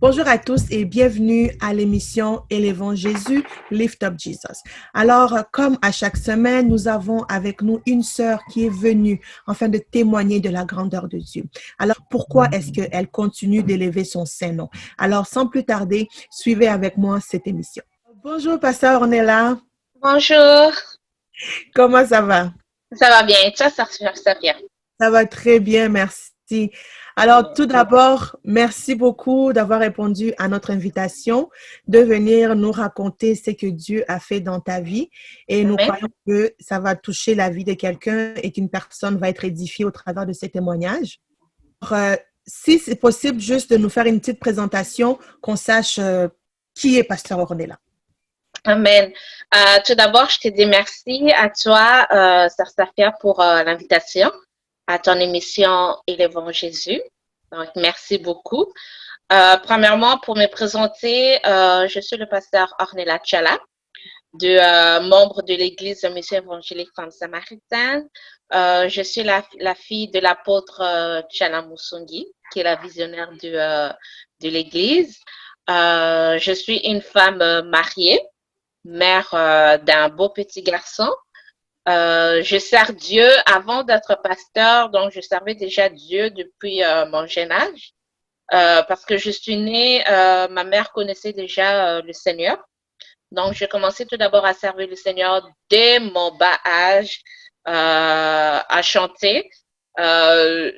Bonjour à tous et bienvenue à l'émission Élevons Jésus, Lift Up Jesus. Alors, comme à chaque semaine, nous avons avec nous une sœur qui est venue afin de témoigner de la grandeur de Dieu. Alors, pourquoi est-ce qu'elle continue d'élever son Saint-Nom? Alors, sans plus tarder, suivez avec moi cette émission. Bonjour, Pasteur Ornella. Bonjour, Comment ça va? ça va bien? Et toi, ça vient. Ça va très bien, merci. Alors, tout d'abord, merci beaucoup d'avoir répondu à notre invitation de venir nous raconter ce que Dieu a fait dans ta vie. Et nous Amen. croyons que ça va toucher la vie de quelqu'un et qu'une personne va être édifiée au travers de ces témoignages. Alors, si c'est possible, juste de nous faire une petite présentation, qu'on sache qui est Pasteur Ornella. Amen. Tout d'abord, je te dis merci à toi, Sœur Safia, pour l'invitation à ton émission Élevons Jésus. Donc, merci beaucoup. Premièrement, pour me présenter, je suis le pasteur Ornella Tchala, membre de l'Église Mission évangélique Femme Samaritaine. Je suis la fille de l'apôtre Tchala Moussungi, qui est la visionnaire de l'Église. Je suis une femme mariée, mère d'un beau petit garçon. Je sers Dieu avant d'être pasteur, donc je servais déjà Dieu depuis mon jeune âge. Parce que je suis née, ma mère connaissait déjà le Seigneur. Donc, j'ai commencé tout d'abord à servir le Seigneur dès mon bas âge, à chanter. Euh,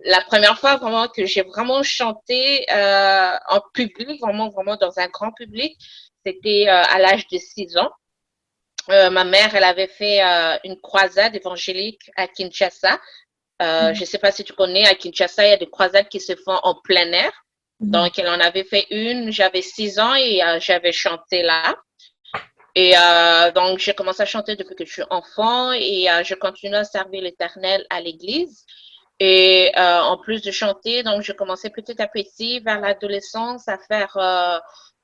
la première fois vraiment que j'ai vraiment chanté en public, vraiment dans un grand public, c'était à l'âge de 6 ans. Ma mère, elle avait fait une croisade évangélique à Kinshasa. Je ne sais pas si tu connais, à Kinshasa, il y a des croisades qui se font en plein air. Donc, elle en avait fait une, j'avais 6 ans et j'avais chanté là. Et donc, j'ai commencé à chanter depuis que je suis enfant et je continue à servir l'Éternel à l'église. Et en plus de chanter, donc, je commençais petit à petit vers l'adolescence à faire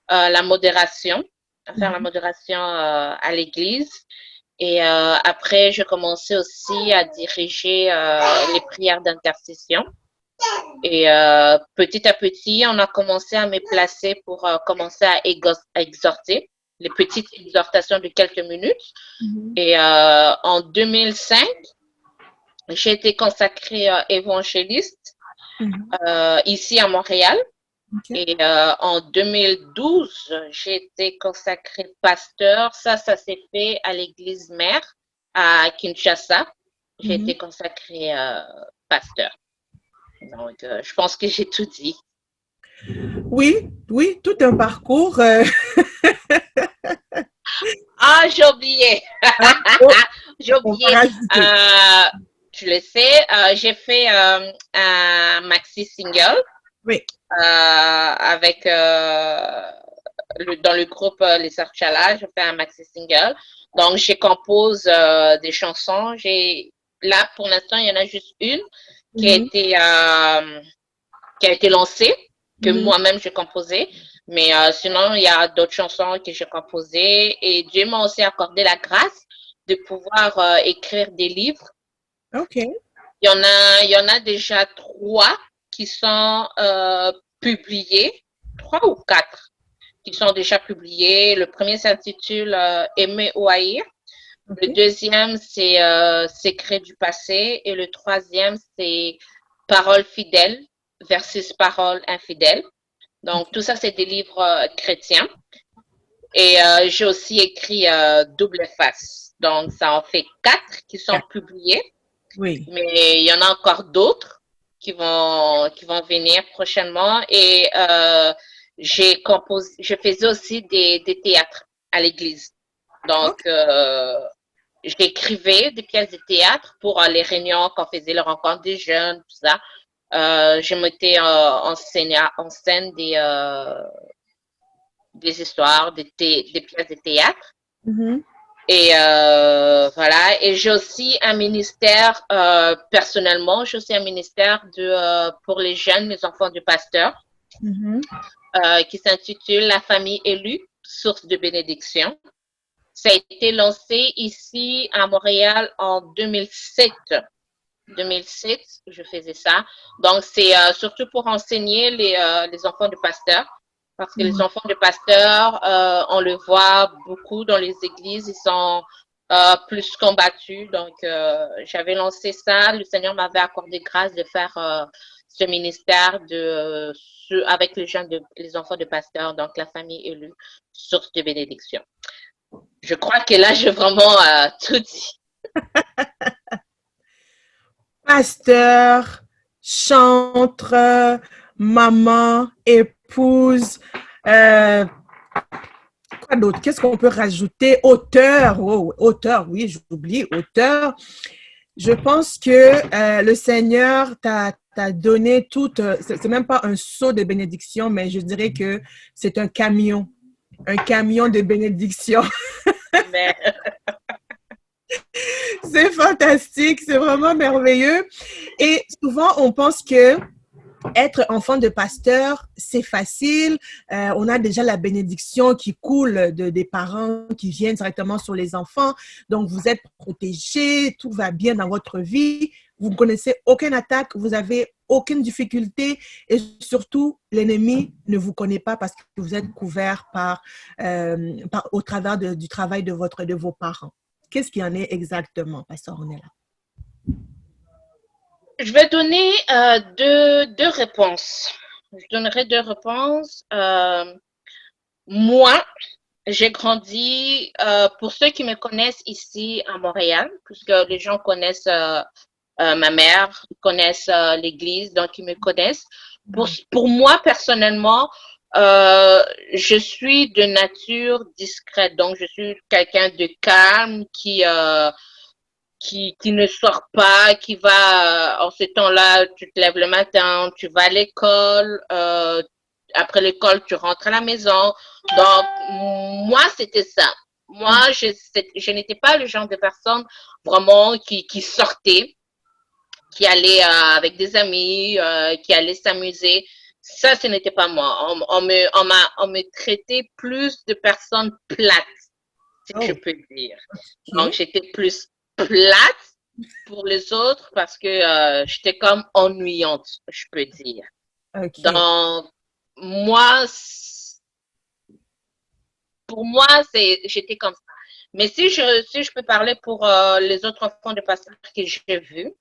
la modération, à l'église. Et après, je commençais aussi à diriger les prières d'intercession. Et petit à petit, on a commencé à me placer pour commencer à exhorter, les petites exhortations de quelques minutes. Et en 2005, j'ai été consacrée évangéliste ici à Montréal. Okay. Et en 2012, j'ai été consacrée pasteur. Ça s'est fait à l'église mère à Kinshasa. J'ai été consacrée pasteur. Donc, je pense que j'ai tout dit. Oui, oui, tout un parcours. Ah, j'ai oublié. Oh, J'ai on va oublié. rajouter. Tu le sais, j'ai fait un maxi single Oui. avec dans le groupe Les Sarchala. J'ai fait un maxi single. Donc, je compose des chansons. Là, pour l'instant, il y en a juste une qui a été, qui a été lancée, que moi-même j'ai composée. Mais sinon, il y a d'autres chansons que j'ai composées. Et Dieu m'a aussi accordé la grâce de pouvoir écrire des livres. OK. Il y en a déjà 3 qui sont publiés, 3 ou 4 qui sont déjà publiés. Le premier s'intitule Aimer ou haïr. Le OK. deuxième, c'est Secret du passé. Et le troisième, c'est Paroles fidèles versus Paroles infidèles. Donc, tout ça, c'est des livres chrétiens. Et j'ai aussi écrit Double Face. Donc, ça en fait 4 qui sont publiés. Oui. Mais il y en a encore d'autres qui vont venir prochainement. Et je faisais aussi des théâtres à l'église. Donc, OK. j'écrivais des pièces de théâtre pour les réunions qu'on faisait, les rencontres des jeunes, tout ça. Je mettais en scène des histoires, des pièces de théâtre. Et voilà. Et j'ai aussi un ministère, personnellement, j'ai aussi un ministère pour les jeunes, les enfants du pasteur, qui s'intitule La famille élue, source de bénédiction. Ça a été lancé ici à Montréal en 2007. 2007, je faisais ça. Donc, c'est surtout pour enseigner les enfants de pasteurs. Parce que les Mhm. enfants de pasteurs, on le voit beaucoup dans les églises, ils sont plus combattus. Donc, j'avais lancé ça. Le Seigneur m'avait accordé grâce de faire ce ministère avec les enfants de pasteurs, donc la famille élue, source de bénédiction. Je crois que là, j'ai vraiment tout dit. Pasteur, chantre, maman, épouse, euh, quoi d'autre? Qu'est-ce qu'on peut rajouter? Auteur, oh, auteur, oui, j'oublie, auteur. Je pense que le Seigneur t'a donné tout, c'est même pas un seau de bénédiction, mais je dirais que c'est un camion de bénédiction. Mais C'est fantastique, c'est vraiment merveilleux. Et souvent, on pense que être enfant de pasteur, c'est facile. On a déjà la bénédiction qui coule des parents qui viennent directement sur les enfants. Donc, vous êtes protégés, tout va bien dans votre vie. Vous ne connaissez aucune attaque, vous avez aucune difficulté et surtout, l'ennemi ne vous connaît pas parce que vous êtes couvert au travers du travail de vos parents. Qu'est-ce qu'il y en est exactement, Pasteur Ornella? je vais donner deux réponses. Je donnerai deux réponses. Moi, j'ai grandi, pour ceux qui me connaissent ici à Montréal, puisque les gens connaissent ma mère, connaissent l'église, donc ils me connaissent. Pour moi, personnellement, je suis de nature discrète, donc je suis quelqu'un de calme qui ne sort pas, qui va, en ce temps-là, tu te lèves le matin, tu vas à l'école, après l'école, tu rentres à la maison. Donc, moi, c'était ça. Moi, je n'étais pas le genre de personne vraiment qui sortait, qui allait avec des amis, qui allait s'amuser. Ça, ce n'était pas moi. On me traitait plus de personnes plates, si je Oh, peux dire. Donc, OK. j'étais plus plate pour les autres parce que j'étais comme ennuyante, je peux dire. OK. Donc, moi, pour moi, j'étais comme ça. Mais si je peux parler pour les autres enfants de pasteurs que j'ai vus,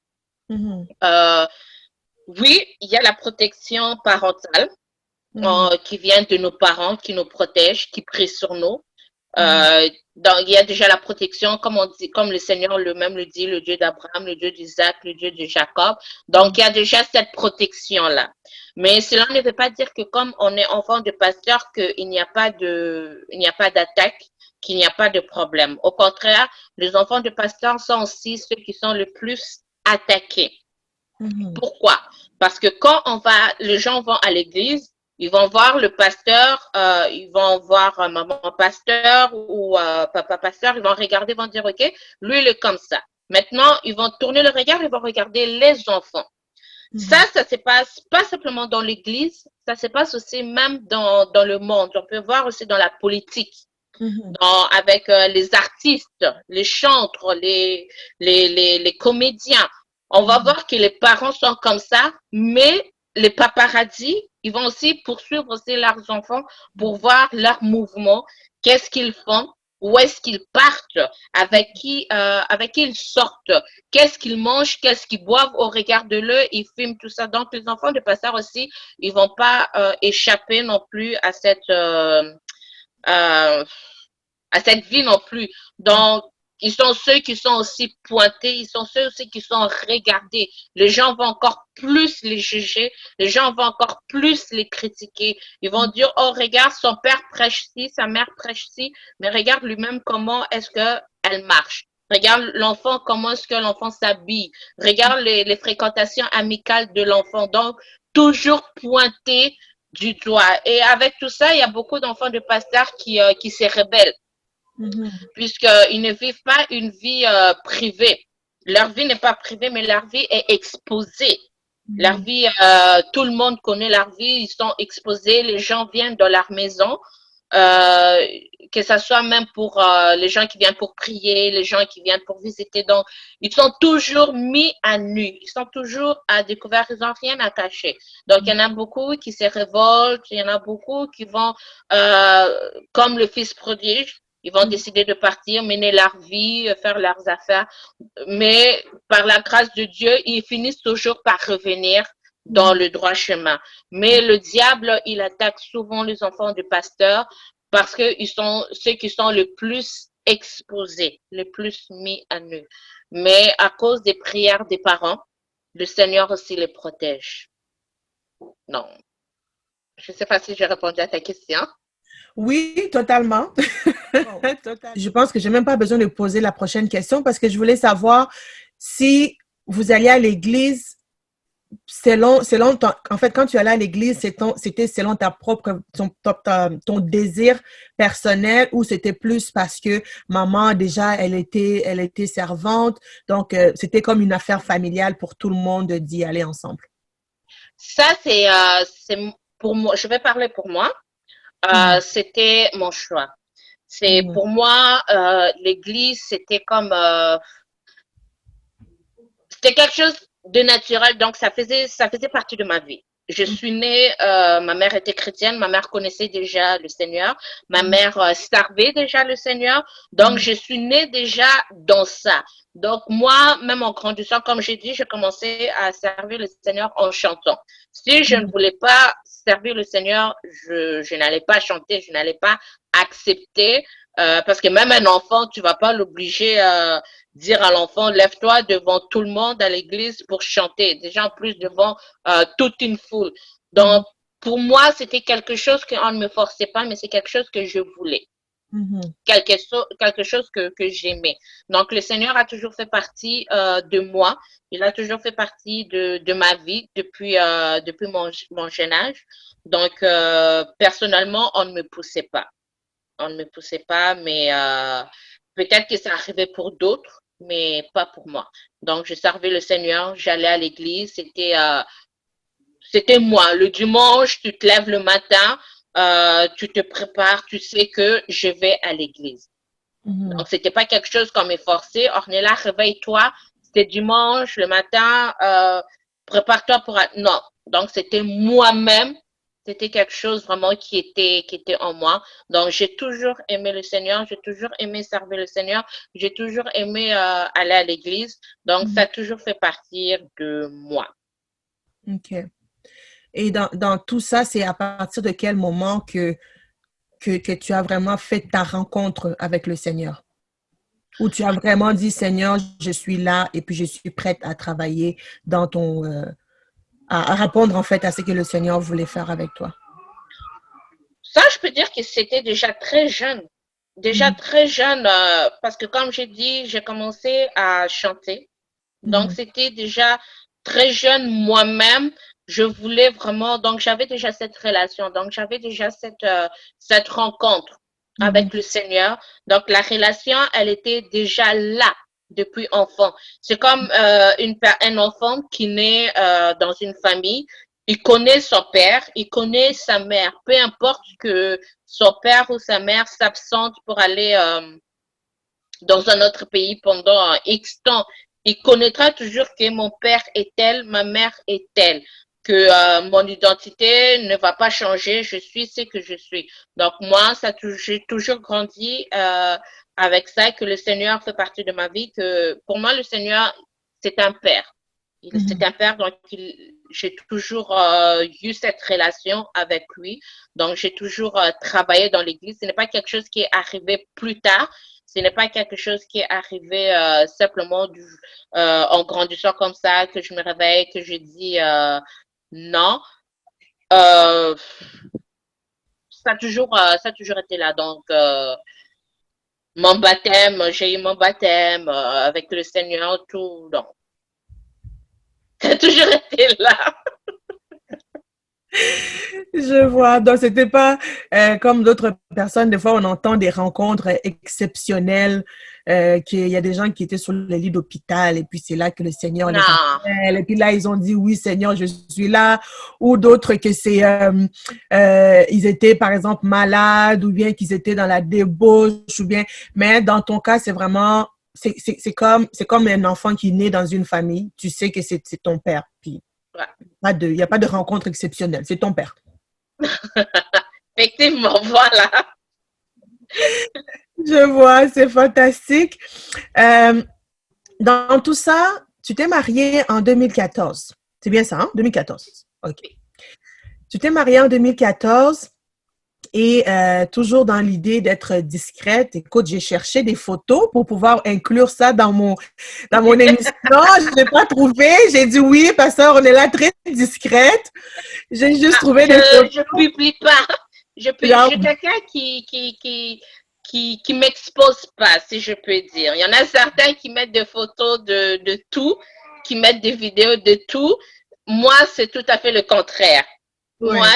Mhm, euh, oui, il y a la protection parentale mhm, qui vient de nos parents, qui nous protègent, qui prient sur nous. mhm, Donc, il y a déjà la protection, comme on dit, comme le Seigneur lui-même le dit, le Dieu d'Abraham, le Dieu d'Isaac, le Dieu de Jacob. Donc, il y a déjà cette protection-là. Mais cela ne veut pas dire que comme on est enfant de pasteur, qu'il n'y a pas il n'y a pas d'attaque, qu'il n'y a pas de problème. Au contraire, les enfants de pasteur sont aussi ceux qui sont le plus attaqués. mhm, Pourquoi? Parce que quand les gens vont à l'église, ils vont voir le pasteur, ils vont voir maman pasteur ou papa pasteur, ils vont regarder, ils vont dire, OK, lui, il est comme ça. Maintenant, ils vont tourner le regard, ils vont regarder les enfants. mhm, Ça se passe pas simplement dans l'église, ça se passe aussi même dans le monde. On peut voir aussi dans la politique, mhm, avec les artistes, les chantres, les comédiens. On va mhm, voir que les parents sont comme ça, mais les paparazzis, ils vont aussi poursuivre aussi leurs enfants pour voir leurs mouvements, qu'est-ce qu'ils font, où est-ce qu'ils partent, avec qui ils sortent, qu'est-ce qu'ils mangent, qu'est-ce qu'ils boivent au regard de l'eux, ils filment tout ça. Donc les enfants de passeur aussi, ils vont pas échapper non plus euh, à cette vie non plus. Donc, ils sont ceux qui sont aussi pointés, ils sont ceux aussi qui sont regardés. Les gens vont encore plus les juger, les gens vont encore plus les critiquer. Ils vont dire, oh, regarde, son père prêche ci, sa mère prêche ci, mais regarde lui-même comment est-ce qu'elle marche. Regarde l'enfant, comment est-ce que l'enfant s'habille. Regarde les fréquentations amicales de l'enfant. Donc, toujours pointer du doigt. Et avec tout ça, il y a beaucoup d'enfants de pasteurs qui se rebellent mhm, puisqu'ils ne vivent pas une vie privée. Leur vie n'est pas privée, mais leur vie est exposée. Leur mhm, vie, tout le monde connaît leur vie, ils sont exposés, les gens viennent dans leur maison. euh, que ça soit même pour les gens qui viennent pour prier, les gens qui viennent pour visiter. Donc, ils sont toujours mis à nu. Ils sont toujours à découvert. Ils n'ont rien à cacher. Donc, il y en a beaucoup qui se révoltent. Il y en a beaucoup qui vont, comme le fils prodige, ils vont décider de partir, mener leur vie, faire leurs affaires. Mais par la grâce de Dieu, ils finissent toujours par revenir dans le droit chemin. Mais le diable, il attaque souvent les enfants du pasteur parce qu'ils sont ceux qui sont le plus exposés, le plus mis à nu. Mais à cause des prières des parents, le Seigneur aussi les protège. Non, je ne sais pas si j'ai répondu à ta question. Oui, totalement. Je pense que j'ai même pas besoin de poser la prochaine question parce que je voulais savoir si vous alliez à l'église selon ton, en fait, quand tu allais à l'église, c'était selon ton désir personnel ou c'était plus parce que maman, déjà, elle était servante. Donc, c'était comme une affaire familiale pour tout le monde d'y aller ensemble. Ça, c'est pour moi. Je vais parler pour moi. Mhm. C'était mon choix. C'est Mhm. pour moi, l'église, c'était quelque chose de naturel, donc ça faisait partie de ma vie. Je suis née, ma mère était chrétienne, ma mère connaissait déjà le Seigneur, ma Mhm. mère servait déjà le Seigneur, donc Mhm. je suis née déjà dans ça. Donc moi, même en grandissant, comme j'ai dit, j'ai commencé à servir le Seigneur en chantant. Si je ne Mhm. voulais pas servir le Seigneur, je n'allais pas chanter, je n'allais pas accepter, parce que même un enfant, tu vas pas l'obliger dire à l'enfant, lève-toi devant tout le monde à l'église pour chanter, déjà en plus devant toute une foule. Donc, Mhm. pour moi, c'était quelque chose qu'on ne me forçait pas, mais c'est quelque chose que je voulais, Mhm. quelque chose que j'aimais. Donc, le Seigneur a toujours fait partie de moi, il a toujours fait partie de ma vie depuis mon jeune âge. Donc, personnellement, on ne me poussait pas. On ne me poussait pas, mais peut-être que ça arrivait pour d'autres, mais pas pour moi. Donc, je servais le Seigneur, j'allais à l'église, c'était moi. Le dimanche, tu te lèves le matin, tu te prépares, tu sais que je vais à l'église. Mhm. Donc, c'était pas quelque chose qu'on m'est forcé. Ornella, réveille-toi, c'était dimanche, le matin, prépare-toi pour... Non, donc c'était moi-même, c'était quelque chose vraiment qui était en moi. Donc, j'ai toujours aimé le Seigneur, j'ai toujours aimé servir le Seigneur, j'ai toujours aimé aller à l'église. Donc, ça Mhm. a toujours fait partie de moi. OK. Et dans tout ça, c'est à partir de quel moment que tu as vraiment fait ta rencontre avec le Seigneur? Où tu as vraiment dit, Seigneur, je suis là et puis je suis prête à travailler dans à répondre en fait à ce que le Seigneur voulait faire avec toi. Ça, je peux dire que c'était déjà très jeune. Déjà Mhm. très jeune, parce que comme j'ai dit, j'ai commencé à chanter. Donc, Mhm. c'était déjà très jeune moi-même. Je voulais vraiment, donc j'avais déjà cette relation, donc j'avais déjà cette rencontre Mhm. avec le Seigneur. Donc, la relation, elle était déjà là depuis enfant. C'est comme un enfant qui naît dans une famille. Il connaît son père, il connaît sa mère. Peu importe que son père ou sa mère s'absente pour aller dans un autre pays pendant X temps, il connaîtra toujours que mon père est tel, ma mère est telle, que mon identité ne va pas changer, je suis ce que je suis. Donc moi, j'ai toujours grandi avec ça, que le Seigneur fait partie de ma vie, que pour moi, le Seigneur, c'est un père. C'est Mhm. un père, donc j'ai toujours eu cette relation avec lui. Donc j'ai toujours travaillé dans l'église. Ce n'est pas quelque chose qui est arrivé plus tard. Ce n'est pas quelque chose qui est arrivé simplement en grandissant comme ça, que je me réveille, que je dis non. Euh, ça a toujours été là. Donc, mon baptême, j'ai eu mon baptême avec le Seigneur, tout. Donc, ça a toujours été là. Je vois. Donc, c'était pas comme d'autres personnes. Des fois, on entend des rencontres exceptionnelles qu'il y a des gens qui étaient sur le lit d'hôpital et puis c'est là que le Seigneur les Non. appelle. Et puis là, ils ont dit, oui, Seigneur, je suis là. Ou d'autres que c'est, ils étaient, par exemple, malades ou bien qu'ils étaient dans la débauche ou bien, mais dans ton cas, c'est vraiment, c'est comme un enfant qui naît dans une famille. Tu sais que c'est ton père. Puis, Ouais. il n'y a pas de rencontre exceptionnelle. C'est ton père. Effectivement, voilà. Je vois, c'est fantastique. Euh, dans tout ça, tu t'es mariée en 2014. C'est bien ça, hein? 2014. OK. Tu t'es mariée en 2014 et toujours dans l'idée d'être discrète. Écoute, j'ai cherché des photos pour pouvoir inclure ça dans mon émission. Je n'ai pas trouvé. J'ai dit oui, pasteur, on est là très discrète. J'ai juste trouvé des photos. Je publie pas. Je suis quelqu'un qui m'expose pas, si je peux dire. Il y en a certains qui mettent des photos de tout, qui mettent des vidéos de tout. Moi, c'est tout à fait le contraire. Ouais. Moi,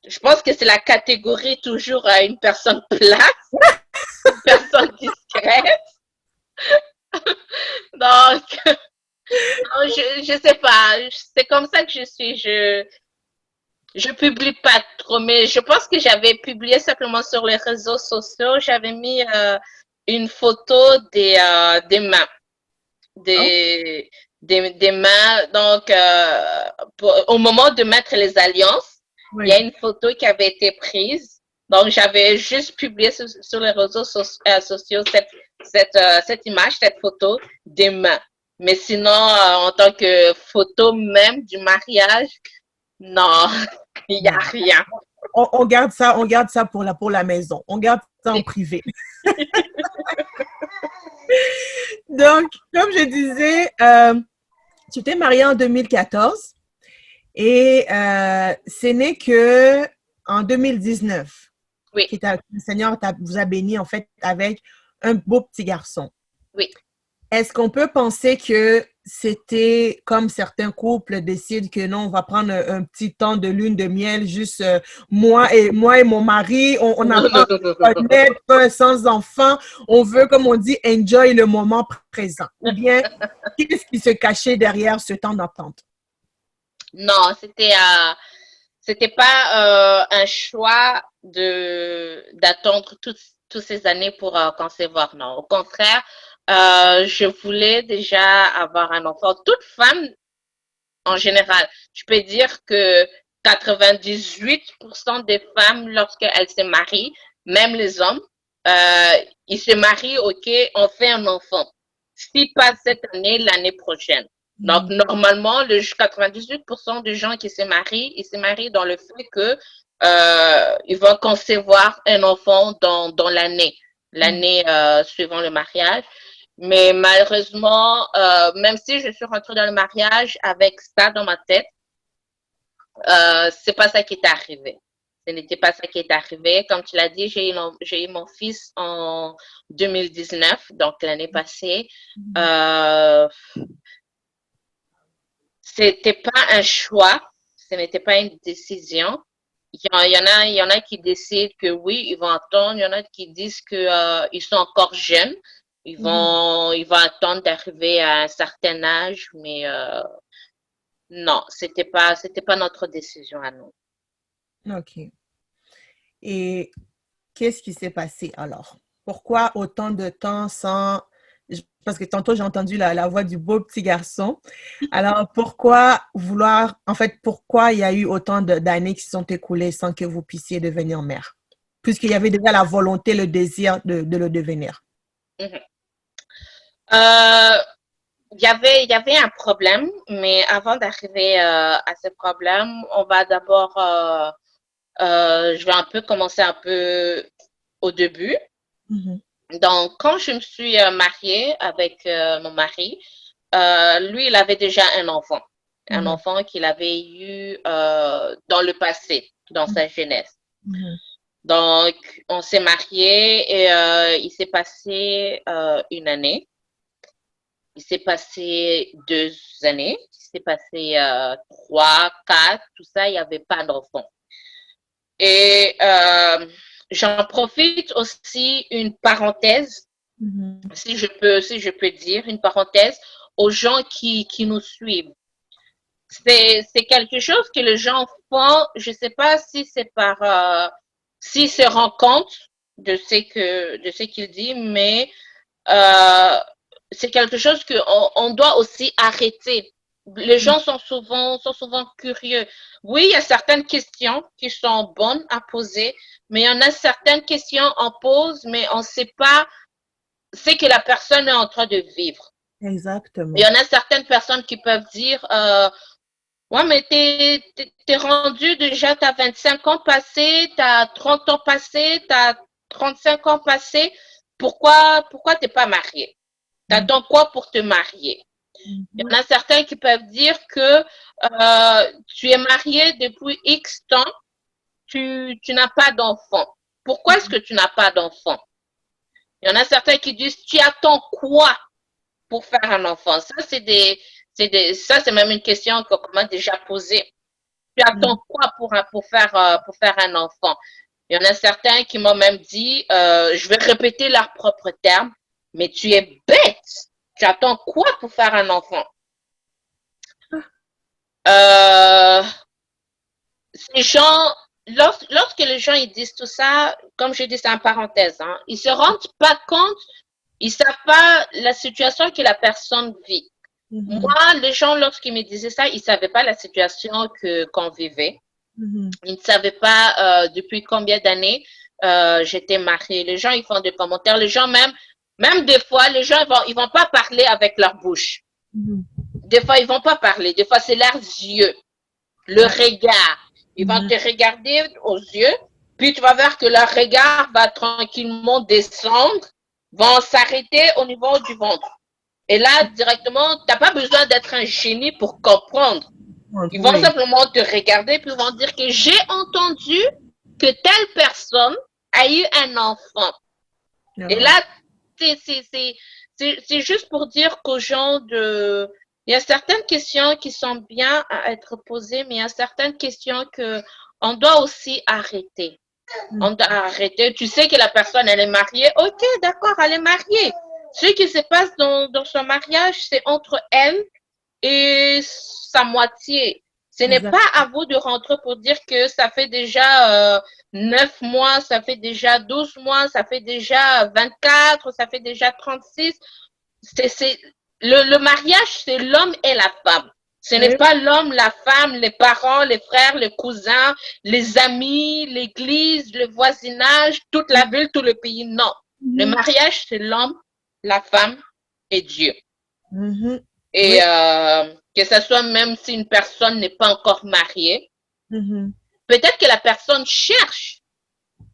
je pense que c'est la catégorie toujours à une personne plate, une personne discrète. Donc, non, je sais pas. C'est comme ça que je suis. Je publie pas trop, mais je pense que j'avais publié simplement sur les réseaux sociaux. J'avais mis une photo des mains, des, des mains. Donc, au moment de mettre les alliances, il y a une photo qui avait été prise. Donc, j'avais juste publié sur les réseaux sociaux cette image, cette photo des mains. Mais sinon, en tant que photo même du mariage, non, il n'y a rien. On garde ça pour la maison. On garde ça en privé. Donc, comme je disais, tu t'es mariée en 2014 et ce n'est que en 2019 Oui. que le Seigneur vous a béni en fait avec un beau petit garçon. Oui. Est-ce qu'on peut penser que c'était comme certains couples décident que non, on va prendre un petit temps de lune de miel, juste moi et mon mari, on n'a pas connaître sans enfant, on veut, comme on dit, enjoy le moment présent. Ou bien, qu'est-ce qui se cachait derrière ce temps d'attente? Non, c'était pas un choix d'attendre toutes ces années pour concevoir. Non, au contraire, je voulais déjà avoir un enfant. Toute femme, en général, je peux dire que 98% des femmes, lorsqu'elles se marient, même les hommes, ils se marient, ok, on fait un enfant. Si pas cette année, l'année prochaine. Donc, normalement, 98% des gens qui se marient, ils se marient dans le fait que ils vont concevoir un enfant dans l'année suivant le mariage. Mais malheureusement, même si je suis rentrée dans le mariage avec ça dans ma tête, c'est pas ça qui est arrivé. Ce n'était pas ça qui est arrivé. Comme tu l'as dit, j'ai eu mon fils en 2019, donc l'année passée. C'était pas un choix, ce n'était pas une décision. Il y en a qui décident que oui, ils vont attendre. Il y en a qui disent que ils sont encore jeunes. Ils vont attendre d'arriver à un certain âge, mais non, c'était pas notre décision à nous. OK. Et qu'est-ce qui s'est passé alors? Pourquoi autant de temps sans... Parce que tantôt, j'ai entendu la voix du beau petit garçon. Alors, pourquoi vouloir... En fait, pourquoi il y a eu autant d'années qui se sont écoulées sans que vous puissiez devenir mère? Puisqu'il y avait déjà la volonté, le désir de le devenir. Il y avait un problème, mais avant d'arriver à ce problème, on va d'abord, je vais un peu commencer un peu au début. Donc, quand je me suis mariée avec mon mari, lui, il avait déjà un enfant qu'il avait eu dans le passé, dans sa jeunesse. Donc, on s'est mariés et il s'est passé une année. Il s'est passé 2 années, il s'est passé 3, 4, tout ça, il n'y avait pas d'enfant. Et j'en profite aussi une parenthèse, si je peux dire, une parenthèse aux gens qui nous suivent. C'est quelque chose que les gens font, je ne sais pas si c'est s'ils se rendent compte de ce qu'il dit, mais euh, c'est quelque chose qu'on doit aussi arrêter. Les gens sont souvent curieux. Oui, il y a certaines questions qui sont bonnes à poser, mais il y en a certaines questions qu'on pose, mais on ne sait pas ce que la personne est en train de vivre. Exactement. Il y en a certaines personnes qui peuvent dire, ouais, mais t'es rendu déjà, t'as 25 ans passés, t'as 30 ans passés, t'as 35 ans passés. Pourquoi t'es pas marié? T'attends quoi pour te marier? Il y en a certains qui peuvent dire que tu es marié depuis X temps, tu n'as pas d'enfant. Pourquoi est-ce que tu n'as pas d'enfant? Il y en a certains qui disent, tu attends quoi pour faire un enfant? Ça, ça, c'est même une question qu'on m'a déjà posée. Tu attends quoi pour faire un enfant? Il y en a certains qui m'ont même dit, je vais répéter leurs propres termes, mais tu es bête. Tu attends quoi pour faire un enfant? Ces gens, lorsque les gens ils disent tout ça, comme je dis, c'est en parenthèse, hein, ils se rendent pas compte, ils savent pas la situation que la personne vit. Moi, les gens, lorsqu'ils me disaient ça, ils savaient pas la situation qu'on vivait. Ils ne savaient pas depuis combien d'années j'étais mariée. Les gens, ils font des commentaires. Les gens, même des fois, les gens, ils vont pas parler avec leur bouche. Des fois, ils vont pas parler. Des fois, c'est leurs yeux, le regard. Ils vont te regarder aux yeux, puis tu vas voir que leur regard va tranquillement descendre, vont s'arrêter au niveau du ventre. Et là, directement, tu n'as pas besoin d'être un génie pour comprendre. Ils vont simplement te regarder, puis ils vont dire que j'ai entendu que telle personne a eu un enfant. Et là, c'est juste pour dire qu'aux gens il y a certaines questions qui sont bien à être posées, mais il y a certaines questions qu'on doit aussi arrêter. On doit arrêter. Tu sais que la personne, elle est mariée. Ok, d'accord, elle est mariée. Ce qui se passe dans son mariage, c'est entre elle et sa moitié. Ce n'est pas à vous de rentrer pour dire que ça fait déjà 9 mois, ça fait déjà 12 mois, ça fait déjà 24, ça fait déjà 36. Le mariage, c'est l'homme et la femme. Ce n'est pas l'homme, la femme, les parents, les frères, les cousins, les amis, l'église, le voisinage, toute la ville, tout le pays. Non. Le mariage, c'est l'homme, la femme et Dieu. Et que ce soit même si une personne n'est pas encore mariée, peut-être que la personne cherche.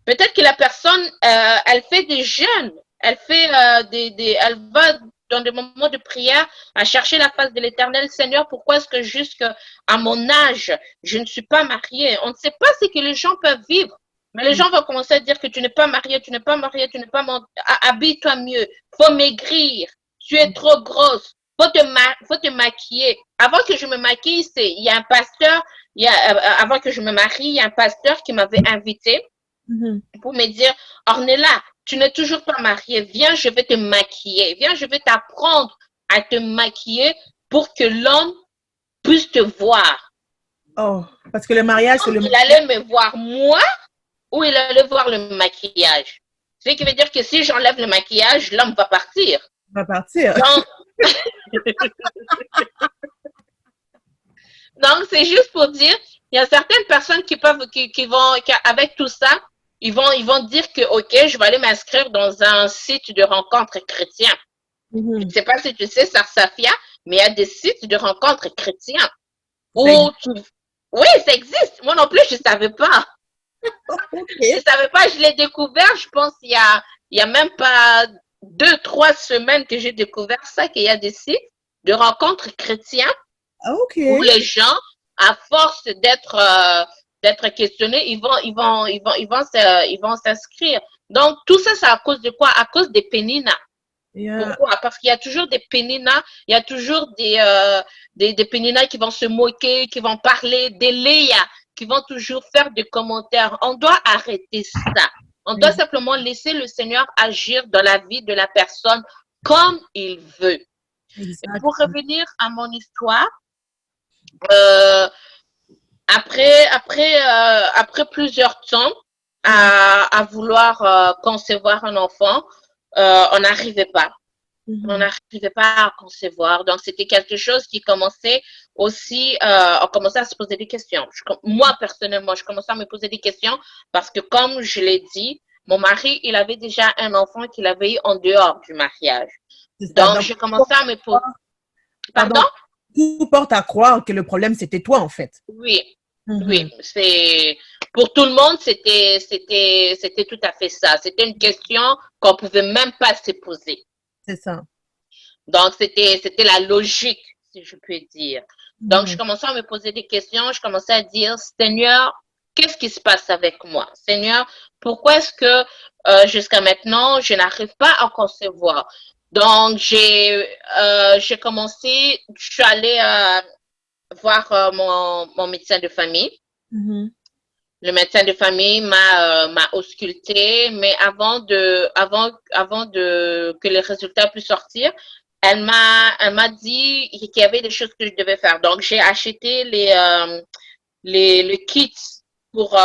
Peut-être que la personne, elle fait des jeûnes, elle fait elle va dans des moments de prière à chercher la face de l'Éternel. Seigneur, pourquoi est-ce que jusqu'à mon âge, je ne suis pas mariée? On ne sait pas ce que les gens peuvent vivre. Mais les gens vont commencer à dire que tu n'es pas mariée, tu n'es pas mariée, tu n'es pas mariée. Habille-toi mieux, faut maigrir, tu es trop grosse, faut te maquiller. Avant que je me maquille, il y a un pasteur, avant que je me marie, il y a un pasteur qui m'avait invité pour me dire, Ornella, tu n'es toujours pas mariée, viens, je vais te maquiller, viens, je vais t'apprendre à te maquiller pour que l'homme puisse te voir. Oh, parce que le mariage, c'est le... Il allait me voir moi ou il allait voir le maquillage. Ce qui veut dire que si j'enlève le maquillage, l'homme va partir. Va partir. Donc, c'est juste pour dire, il y a certaines personnes qui avec tout ça, ils vont dire que, OK, je vais aller m'inscrire dans un site de rencontres chrétiens. Je ne sais pas si tu sais, Sarsafia, mais il y a des sites de rencontres chrétiens. Oui, ça existe. Moi non plus, je ne savais pas. Je ne savais pas, je l'ai découvert, je pense, il y a même pas 2-3 semaines que j'ai découvert ça, qu'il y a des sites de rencontres chrétiens où les gens, à force d'être questionnés, ils vont s'inscrire. Donc, tout ça, c'est à cause de quoi? À cause des péninas. Pourquoi? Parce qu'il y a toujours des péninas, il y a toujours des péninas qui vont se moquer, qui vont parler, des Léa, qui vont toujours faire des commentaires. On doit arrêter ça. On doit simplement laisser le Seigneur agir dans la vie de la personne comme il veut. Et pour revenir à mon histoire, après plusieurs temps à vouloir concevoir un enfant, on n'arrivait pas. On n'arrivait pas à concevoir. Donc, c'était quelque chose qui commençait aussi, on commençait à se poser des questions. Moi, personnellement, je commençais à me poser des questions parce que, comme je l'ai dit, mon mari, il avait déjà un enfant qu'il avait eu en dehors du mariage. Donc, je commençais à me poser... Pardon? Tout porte à croire que le problème, c'était toi, en fait. Oui. Oui, pour tout le monde, c'était tout à fait ça. C'était une question qu'on pouvait même pas se poser. C'est ça. Donc, c'était la logique, si je peux dire. Donc, je commençais à me poser des questions. Je commençais à dire, Seigneur, qu'est-ce qui se passe avec moi? Seigneur, pourquoi est-ce que jusqu'à maintenant, je n'arrive pas à concevoir? Donc, j'ai commencé, je suis allée voir mon médecin de famille. Le médecin de famille m'a ausculté, mais avant que les résultats puissent sortir, elle m'a dit qu'il y avait des choses que je devais faire. Donc, j'ai acheté le kit pour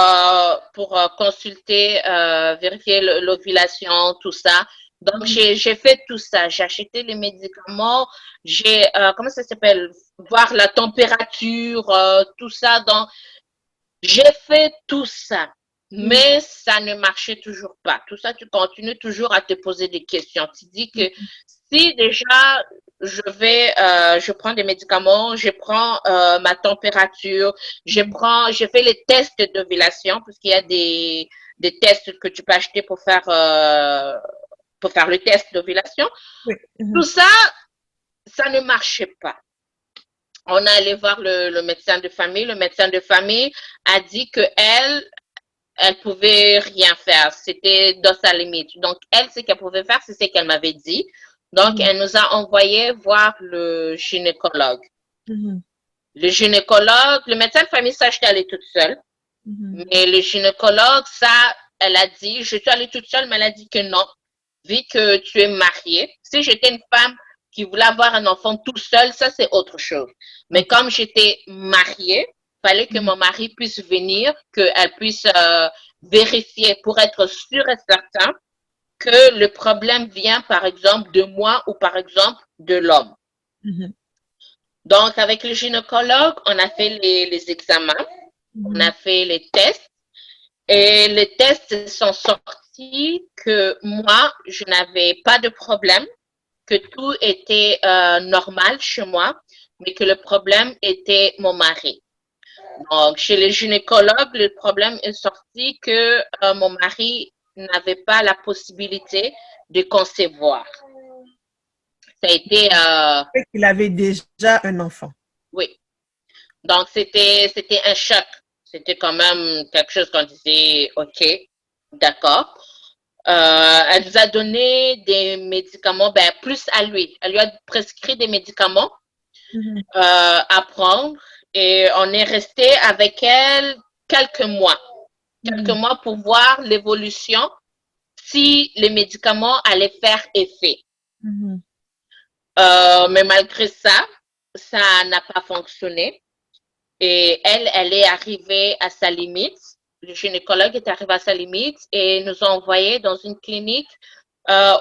consulter, vérifier l'ovulation, tout ça. Donc, j'ai fait tout ça. J'ai acheté les médicaments. Comment ça s'appelle? Voir la température, tout ça. Donc, j'ai fait tout ça, mais ça ne marchait toujours pas. Tout ça, tu continues toujours à te poser des questions. Tu dis que si déjà je prends des médicaments, je prends ma température, je fais les tests d'ovulation, parce qu'il y a des tests que tu peux acheter pour faire le test d'ovulation. Tout ça, ça ne marchait pas. On est allé voir le médecin de famille. Le médecin de famille a dit que elle pouvait rien faire. C'était dans sa limite. Donc, elle, ce qu'elle pouvait faire, c'est ce qu'elle m'avait dit. Donc, elle nous a envoyé voir le gynécologue. Le gynécologue, le médecin de famille, ça, j'étais allée toute seule. Mais le gynécologue, ça, elle a dit, je suis allée toute seule, mais elle a dit que non. Vu que tu es mariée, si j'étais une femme qui voulait avoir un enfant tout seul, ça, c'est autre chose. Mais comme j'étais mariée, il fallait que mon mari puisse venir, qu'elle puisse vérifier pour être sûre et certain que le problème vient, par exemple, de moi ou, par exemple, de l'homme. Donc, avec le gynécologue, on a fait les examens, on a fait les tests, et les tests sont sortis que moi, je n'avais pas de problème, que tout était normal chez moi, mais que le problème était mon mari. Donc, chez les gynécologues, le problème est sorti que mon mari n'avait pas la possibilité de concevoir. Ça a été... Il avait déjà un enfant. Oui. Donc, c'était un choc. C'était quand même quelque chose qu'on disait, OK, d'accord. Elle nous a donné des médicaments, plus à lui. Elle lui a prescrit des médicaments à prendre et on est resté avec elle quelques mois pour voir l'évolution, si les médicaments allaient faire effet. Mais malgré ça, ça n'a pas fonctionné et elle est arrivée à sa limite. Le gynécologue est arrivé à sa limite et nous a envoyés dans une clinique,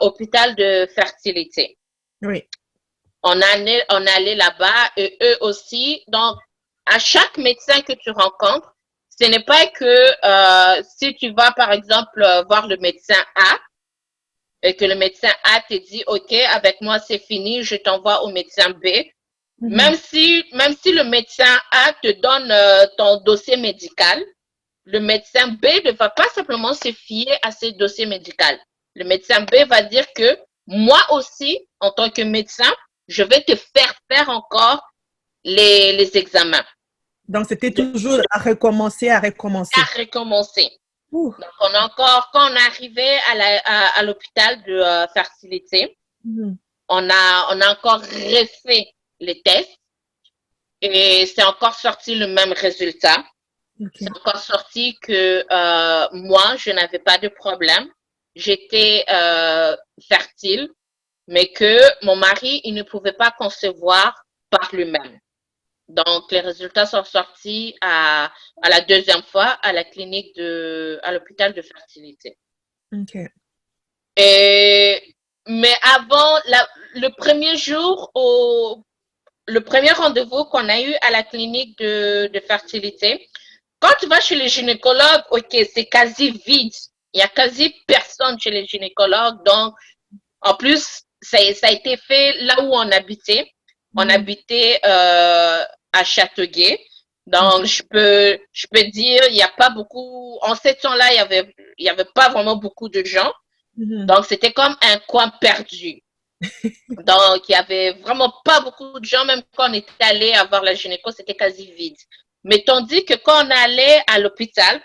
hôpital de fertilité. Oui. On est allé là-bas et eux aussi. Donc, à chaque médecin que tu rencontres, ce n'est pas que si tu vas, par exemple, voir le médecin A et que le médecin A te dit, OK, avec moi, c'est fini, je t'envoie au médecin B. Même si le médecin A te donne ton dossier médical, le médecin B ne va pas simplement se fier à ce dossier médical. Le médecin B va dire que moi aussi, en tant que médecin, je vais te faire encore les examens. Donc, c'était toujours à recommencer. À recommencer. Donc, quand on est arrivé à l'hôpital de fertilité, on a encore refait les tests et c'est encore sorti le même résultat. OK. C'est encore sorti que moi, je n'avais pas de problème. J'étais fertile, mais que mon mari, il ne pouvait pas concevoir par lui-même. Donc, les résultats sont sortis à la deuxième fois à la clinique à l'hôpital de fertilité. OK. Et, mais avant, le premier jour, le premier rendez-vous qu'on a eu à la clinique de fertilité, quand tu vas chez les gynécologues, ok, c'est quasi vide. Il y a quasi personne chez les gynécologues. Donc, en plus, ça a été fait là où on habitait. On Mhm. habitait à Châteauguay. Donc, OK. je peux dire, il n'y a pas beaucoup, en ce temps-là, il y avait pas vraiment beaucoup de gens. Mhm. Donc, c'était comme un coin perdu. Donc, il y avait vraiment pas beaucoup de gens, même quand on était allé avoir la gynéco, c'était quasi vide. Mais tandis que quand on allait à l'hôpital,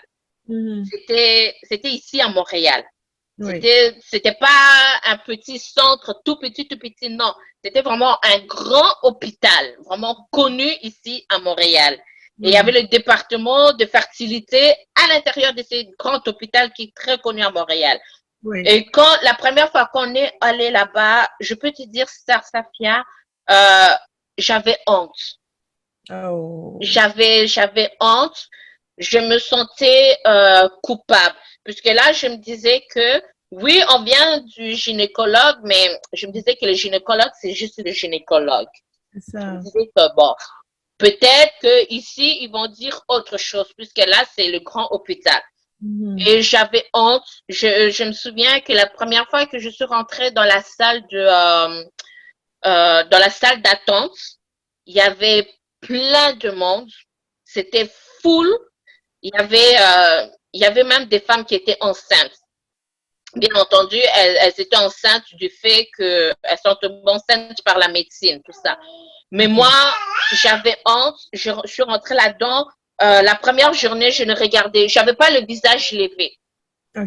Mhm. c'était ici à Montréal. Oui. C'était pas un petit centre tout petit, non. C'était vraiment un grand hôpital, vraiment connu ici à Montréal. Et il y avait Mhm. le département de fertilité à l'intérieur de ce grand hôpital qui est très connu à Montréal. Oui. Et quand la première fois qu'on est allé là-bas, je peux te dire, Star Safia, j'avais honte. Oh. J'avais honte. Je me sentais coupable. Puisque là, je me disais que oui, on vient du gynécologue, mais je me disais que le gynécologue, c'est juste le gynécologue. C'est Je me ça. disais que bon, peut-être qu'ici, ils vont dire autre chose, puisque là, c'est le grand hôpital. Mhm. Et j'avais honte. Je me souviens que la première fois que je suis rentrée dans la salle dans la salle d'attente, il y avait plein de monde. C'était full. Il y avait même des femmes qui étaient enceintes. Bien entendu, elles étaient enceintes du fait qu'elles sont enceintes par la médecine, tout ça. Mais moi, OK. j'avais honte. Je suis rentrée là-dedans. La première journée, je ne regardais, j'avais pas le visage levé.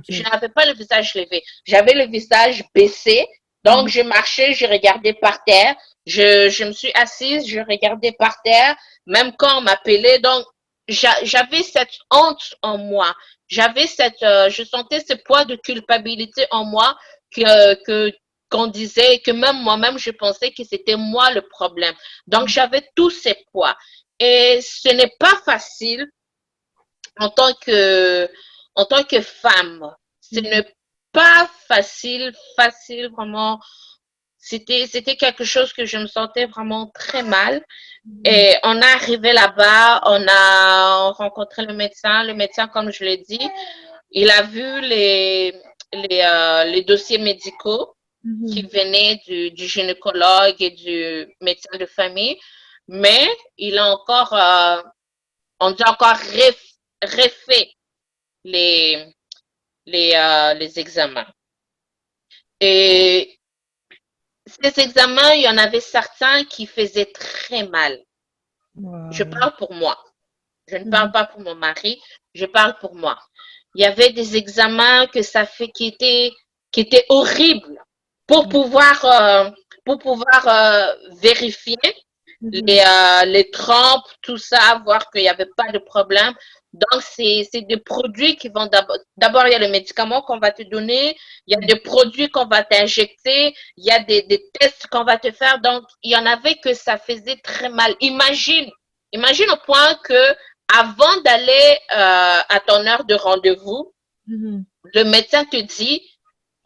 Je OK. n'avais pas le visage levé. J'avais le visage baissé. Donc, Mhm. je marchais, je regardais par terre. Je me suis assise, je regardais par terre, même quand on m'appelait. Donc, j'avais cette honte en moi. Je sentais ce poids de culpabilité en moi qu'on disait, que même moi-même, je pensais que c'était moi le problème. Donc, j'avais tous ces poids. Et ce n'est pas facile en tant que, en tant que femme. Ce Mhm. n'est pas facile vraiment. C'était quelque chose que je me sentais vraiment très mal. Mhm. Et on est arrivé là-bas, on a rencontré le médecin. Le médecin, comme je l'ai dit, il a vu les dossiers médicaux qui Mhm. venaient du gynécologue et du médecin de famille, mais il a encore, on dit encore refait les, les examens. Et ces examens, il y en avait certains qui faisaient très mal. Je Wow. parle pour moi. Je ne parle Mhm. pas pour mon mari, je parle pour moi. Il y avait des examens que ça fait qui étaient horribles pour pouvoir, euh, pour pouvoir vérifier Mhm. les trompes, tout ça, voir qu'il n'y avait pas de problème. Donc, c'est des produits qui vont d'abord, il y a le médicament qu'on va te donner, il y a des produits qu'on va t'injecter, il y a des tests qu'on va te faire. Donc, il y en avait que ça faisait très mal. Imagine au point que avant d'aller à ton heure de rendez-vous, Mhm. le médecin te dit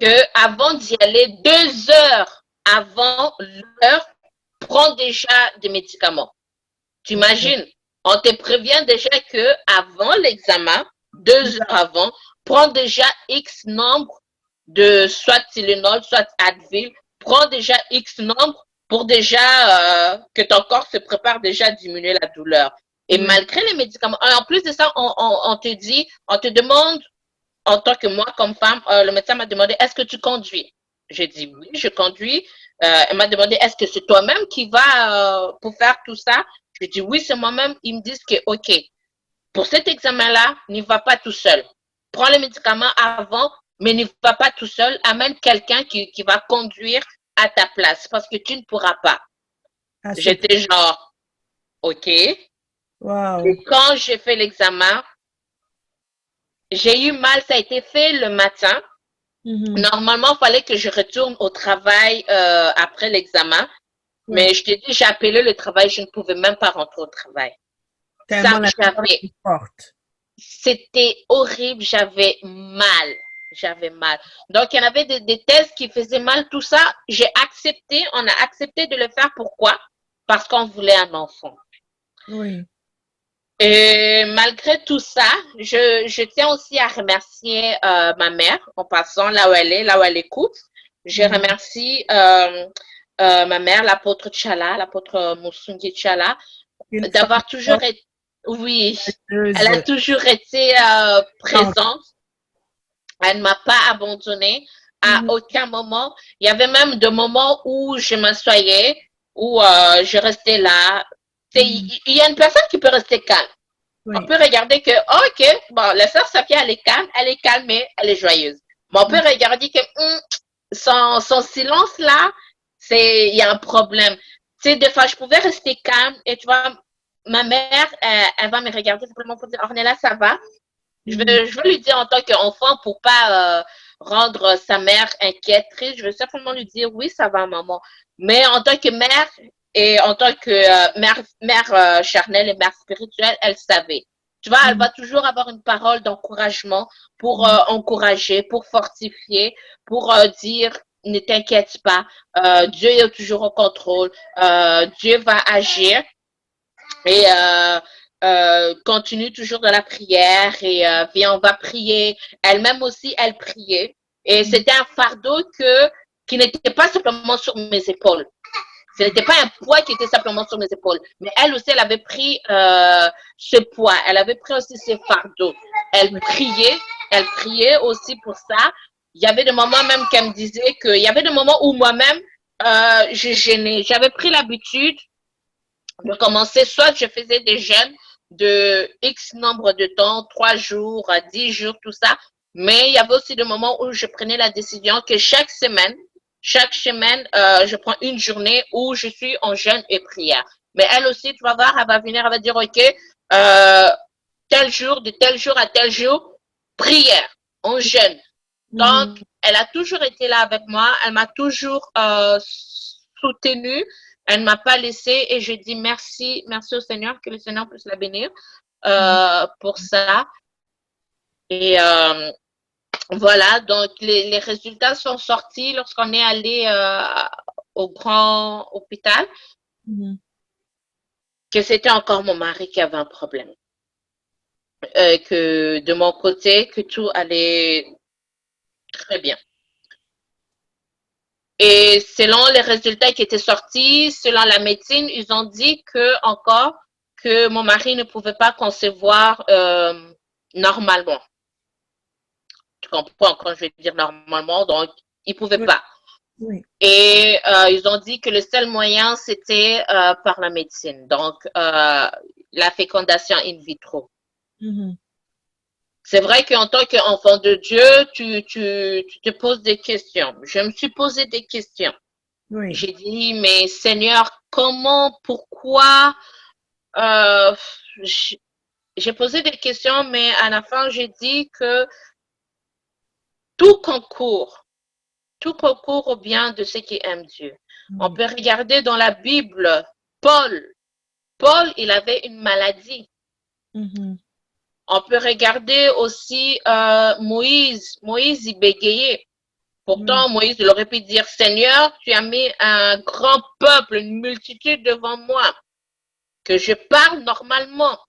que avant d'y aller 2 heures avant l'heure, prends déjà des médicaments. Tu OK. imagines, on te prévient déjà que avant l'examen, 2 heures avant, prends déjà X nombre de soit Tylenol, soit Advil, prends déjà X nombre pour déjà que ton corps se prépare déjà à diminuer la douleur. Et Oui. malgré les médicaments, en plus de ça, on te dit, on te demande en tant que moi, comme femme, le médecin m'a demandé, est-ce que tu conduis? J'ai dit oui, je conduis. Elle m'a demandé, est-ce que c'est toi-même qui vas pour faire tout ça? J'ai dit oui, c'est moi-même. Ils me disent que, OK, pour cet examen-là, n'y va pas tout seul. Prends les médicaments avant, mais n'y va pas tout seul. Amène quelqu'un qui va conduire à ta place parce que tu ne pourras pas. À ce point. J'étais genre, OK. Wow. Et quand j'ai fait l'examen, j'ai eu mal, ça a été fait le matin. Mhm. Normalement, il fallait que je retourne au travail après l'examen, Ouais. mais je t'ai dit, j'ai appelé le travail, je ne pouvais même pas rentrer au travail. Ça, Tellement la douleur est forte. c'était horrible, j'avais mal. J'avais mal. Donc, il y en avait des tests qui faisaient mal, tout ça. J'ai accepté, on a accepté de le faire. Pourquoi? Parce qu'on voulait un enfant. Oui. Et malgré tout ça, je tiens aussi à remercier ma mère en passant là où elle écoute. Je Mhm. remercie ma mère, l'apôtre Tchala, l'apôtre Moussungi Tchala, Une femme d'avoir toujours forte, été, oui, elle a courageuse, toujours été tendre. présente. Elle ne m'a pas abandonnée à Mhm. aucun moment. Il y avait même des moments où je m'assoyais, où je restais là. Mhm. Il y a une personne qui peut rester calme. On Oui. peut regarder que, oh, ok, bon, la sœur Safia, elle est calmée, elle est joyeuse. Mais on peut Mhm. regarder que son silence là, il y a un problème. Tu sais, des fois, je pouvais rester calme et tu vois, ma mère, elle va me regarder simplement pour dire, Ornella, ça va? Mhm. Je veux lui dire en tant qu'enfant pour pas rendre sa mère inquiète, triste. Je veux simplement lui dire, oui, ça va, maman. Mais en tant que mère et en tant que mère charnelle et mère spirituelle, elle savait. Tu vois, elle Mhm. va toujours avoir une parole d'encouragement pour Mhm. encourager, pour fortifier, pour dire, ne t'inquiète pas, Dieu est toujours au contrôle, Dieu va agir et continue toujours dans la prière et viens, on va prier. Elle-même aussi, elle priait. Et Mhm. c'était un fardeau qui n'était pas simplement sur mes épaules. Ce n'était pas un poids qui était simplement sur mes épaules. Mais elle aussi, elle avait pris ce poids. Elle avait pris aussi ce fardeau. Oui. Elle priait aussi pour ça. Il y avait des moments même qu'elle me disait qu'il y avait des moments où moi-même, je gênais. J'avais pris l'habitude de commencer, soit je faisais des jeûnes de X nombre de temps, 3 jours, 10 jours, tout ça. Mais il y avait aussi des moments où je prenais la décision que chaque semaine, je prends une journée où je suis en jeûne et prière. Mais elle aussi, tu vas voir, elle va venir, elle va dire, OK, euh, tel jour, de tel jour à tel jour, prière, on jeûne. Donc, Mhm. elle a toujours été là avec moi, elle m'a toujours soutenue, elle ne m'a pas laissée et je dis merci, merci au Seigneur, que le Seigneur puisse la bénir Mhm. pour ça. Et voilà, donc les résultats sont sortis lorsqu'on est allé au grand hôpital, Mhm. que c'était encore mon mari qui avait un problème. Que de mon côté, que tout allait très bien. Et selon les résultats qui étaient sortis, selon la médecine, ils ont dit que encore que mon mari ne pouvait pas concevoir normalement. Tu comprends quand je vais dire normalement, donc il pouvait Oui. pas. Oui. Et ils ont dit que le seul moyen c'était par la médecine, donc la fécondation in vitro. Mhm. C'est vrai qu'en tant qu'enfant de Dieu, tu te poses des questions. Je me suis posé des questions. Oui. J'ai dit, mais Seigneur, comment, pourquoi euh, j'ai posé des questions, mais à la fin, j'ai dit que tout concourt, tout concourt au bien de ceux qui aiment Dieu. On Oui. peut regarder dans la Bible, Paul. Paul, il avait une maladie. Mhm. On peut regarder aussi Moïse. Moïse, il bégayait. Oui. Pourtant, Moïse, il aurait pu dire, Seigneur, tu as mis un grand peuple, une multitude devant moi, que je parle normalement.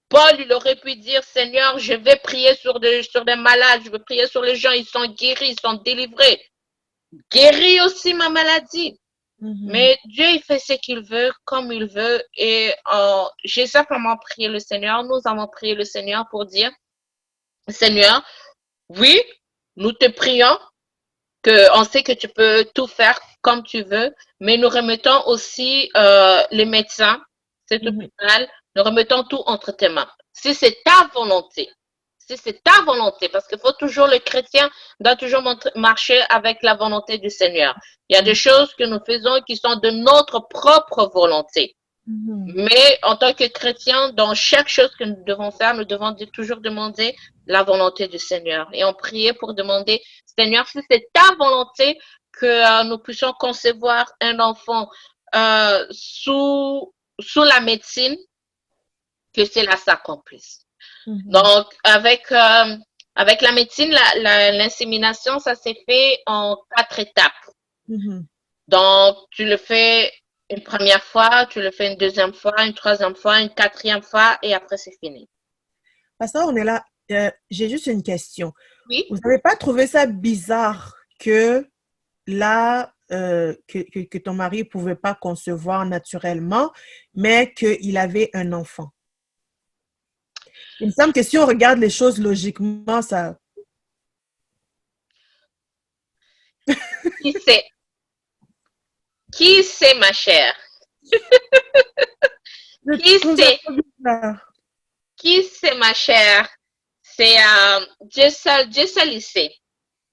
Paul, il aurait pu dire, Seigneur, je vais prier sur des malades, je vais prier sur les gens, ils sont guéris, ils sont délivrés. Guéris aussi ma maladie. Mhm. Mais Dieu, il fait ce qu'il veut, comme il veut. Et j'ai simplement prié le Seigneur. Nous avons prié le Seigneur pour dire, Seigneur, oui, nous te prions, que on sait que tu peux tout faire comme tu veux, mais nous remettons aussi les médecins, cet Mhm. hôpital, nous remettons tout entre tes mains. Si c'est ta volonté, si c'est ta volonté, parce qu'il faut toujours, le chrétien doit toujours marcher avec la volonté du Seigneur. Il y a des choses que nous faisons qui sont de notre propre volonté. Mais en tant que chrétien, dans chaque chose que nous devons faire, nous devons toujours demander la volonté du Seigneur. Et on priait pour demander, Seigneur, si c'est ta volonté que nous puissions concevoir un enfant sous la médecine, que cela s'accomplisse. Donc, avec la médecine, l'insémination, ça s'est fait en 4 étapes. Donc, tu le fais une première fois, tu le fais une deuxième fois, une troisième fois, une quatrième fois, et après, c'est fini. Pasteur, on est là. J'ai juste une question. Oui. Vous n'avez pas trouvé ça bizarre que là, que ton mari ne pouvait pas concevoir naturellement, mais qu'il avait un enfant? Il me semble que si on regarde les choses logiquement, ça... Qui sait? Qui sait, ma chère? Qui sait? Qui sait, ma chère? C'est Dieu seul il sait.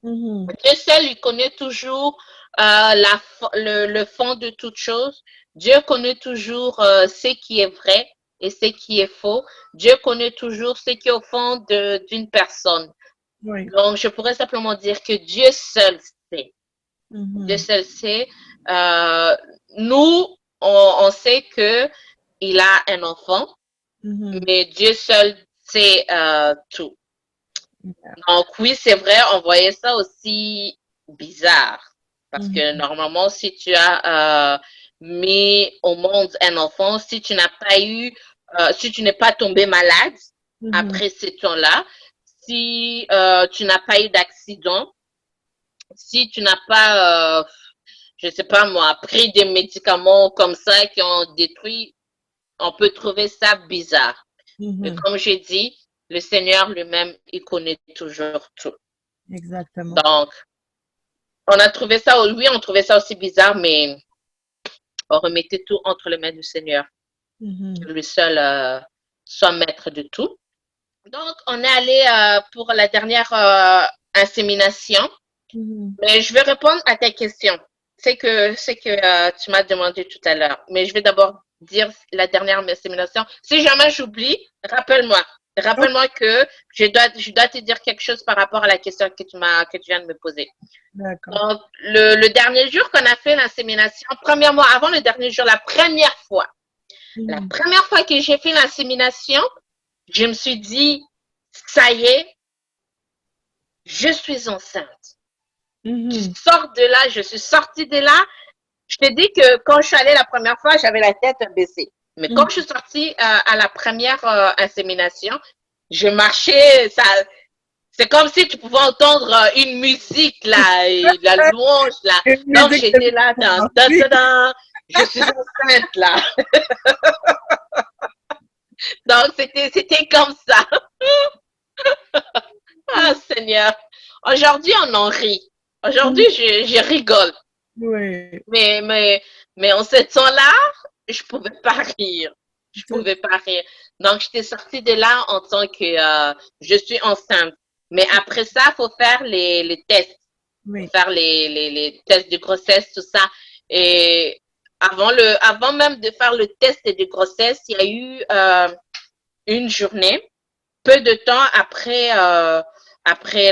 Dieu seul, il connaît toujours le fond de toute chose. Dieu connaît toujours ce qui est vrai et ce qui est faux. Dieu connaît toujours ce qui est au fond d'une personne. Oui. Donc, je pourrais simplement dire que Dieu seul sait. Dieu seul sait. Nous, on sait qu'il a un enfant, mais Dieu seul sait tout. Donc, oui, c'est vrai, on voyait ça aussi bizarre. Parce que normalement, si tu as mis au monde un enfant, si tu n'as pas eu, si tu n'es pas tombé malade après ce temps-là, si tu n'as pas eu d'accident, si tu n'as pas, je ne sais pas moi, pris des médicaments comme ça qui ont détruit, on peut trouver ça bizarre. Mais comme j'ai dit, le Seigneur lui-même, il connaît toujours tout. Exactement. Donc, on a trouvé ça, oui, on trouvait ça aussi bizarre, mais on remettait tout entre les mains du Seigneur. Que lui seul soit maître de tout. Donc, on est allé pour la dernière insémination. Mais je vais répondre à ta question. C'est que tu m'as demandé tout à l'heure. Mais je vais d'abord dire la dernière insémination. Si jamais j'oublie, rappelle-moi. Rappelle-moi que je dois te dire quelque chose par rapport à la question que tu viens de me poser. D'accord. Donc, le dernier jour qu'on a fait l'insémination, premièrement, avant le dernier jour, la première fois que j'ai fait l'insémination, je me suis dit, ça y est, je suis enceinte. Je suis sortie de là. Je te dis que quand je suis allée la première fois, j'avais la tête baissée. Mais quand je suis sortie à la première insémination, je marchais, c'est comme si tu pouvais entendre une musique, là, et la louange, là. Donc, j'étais là, je suis enceinte, là. Donc, c'était comme ça. Ah, Seigneur. Aujourd'hui, on en rit. Aujourd'hui, je rigole. Oui. Mais en ce temps-là, je pouvais pas rire. Je pouvais pas rire. Donc, j'étais sortie de là en tant que je suis enceinte. Mais après ça, il faut faire les tests. Oui. Faut faire les tests de grossesse, tout ça. Et avant même de faire le test de grossesse, il y a eu une journée, peu de temps après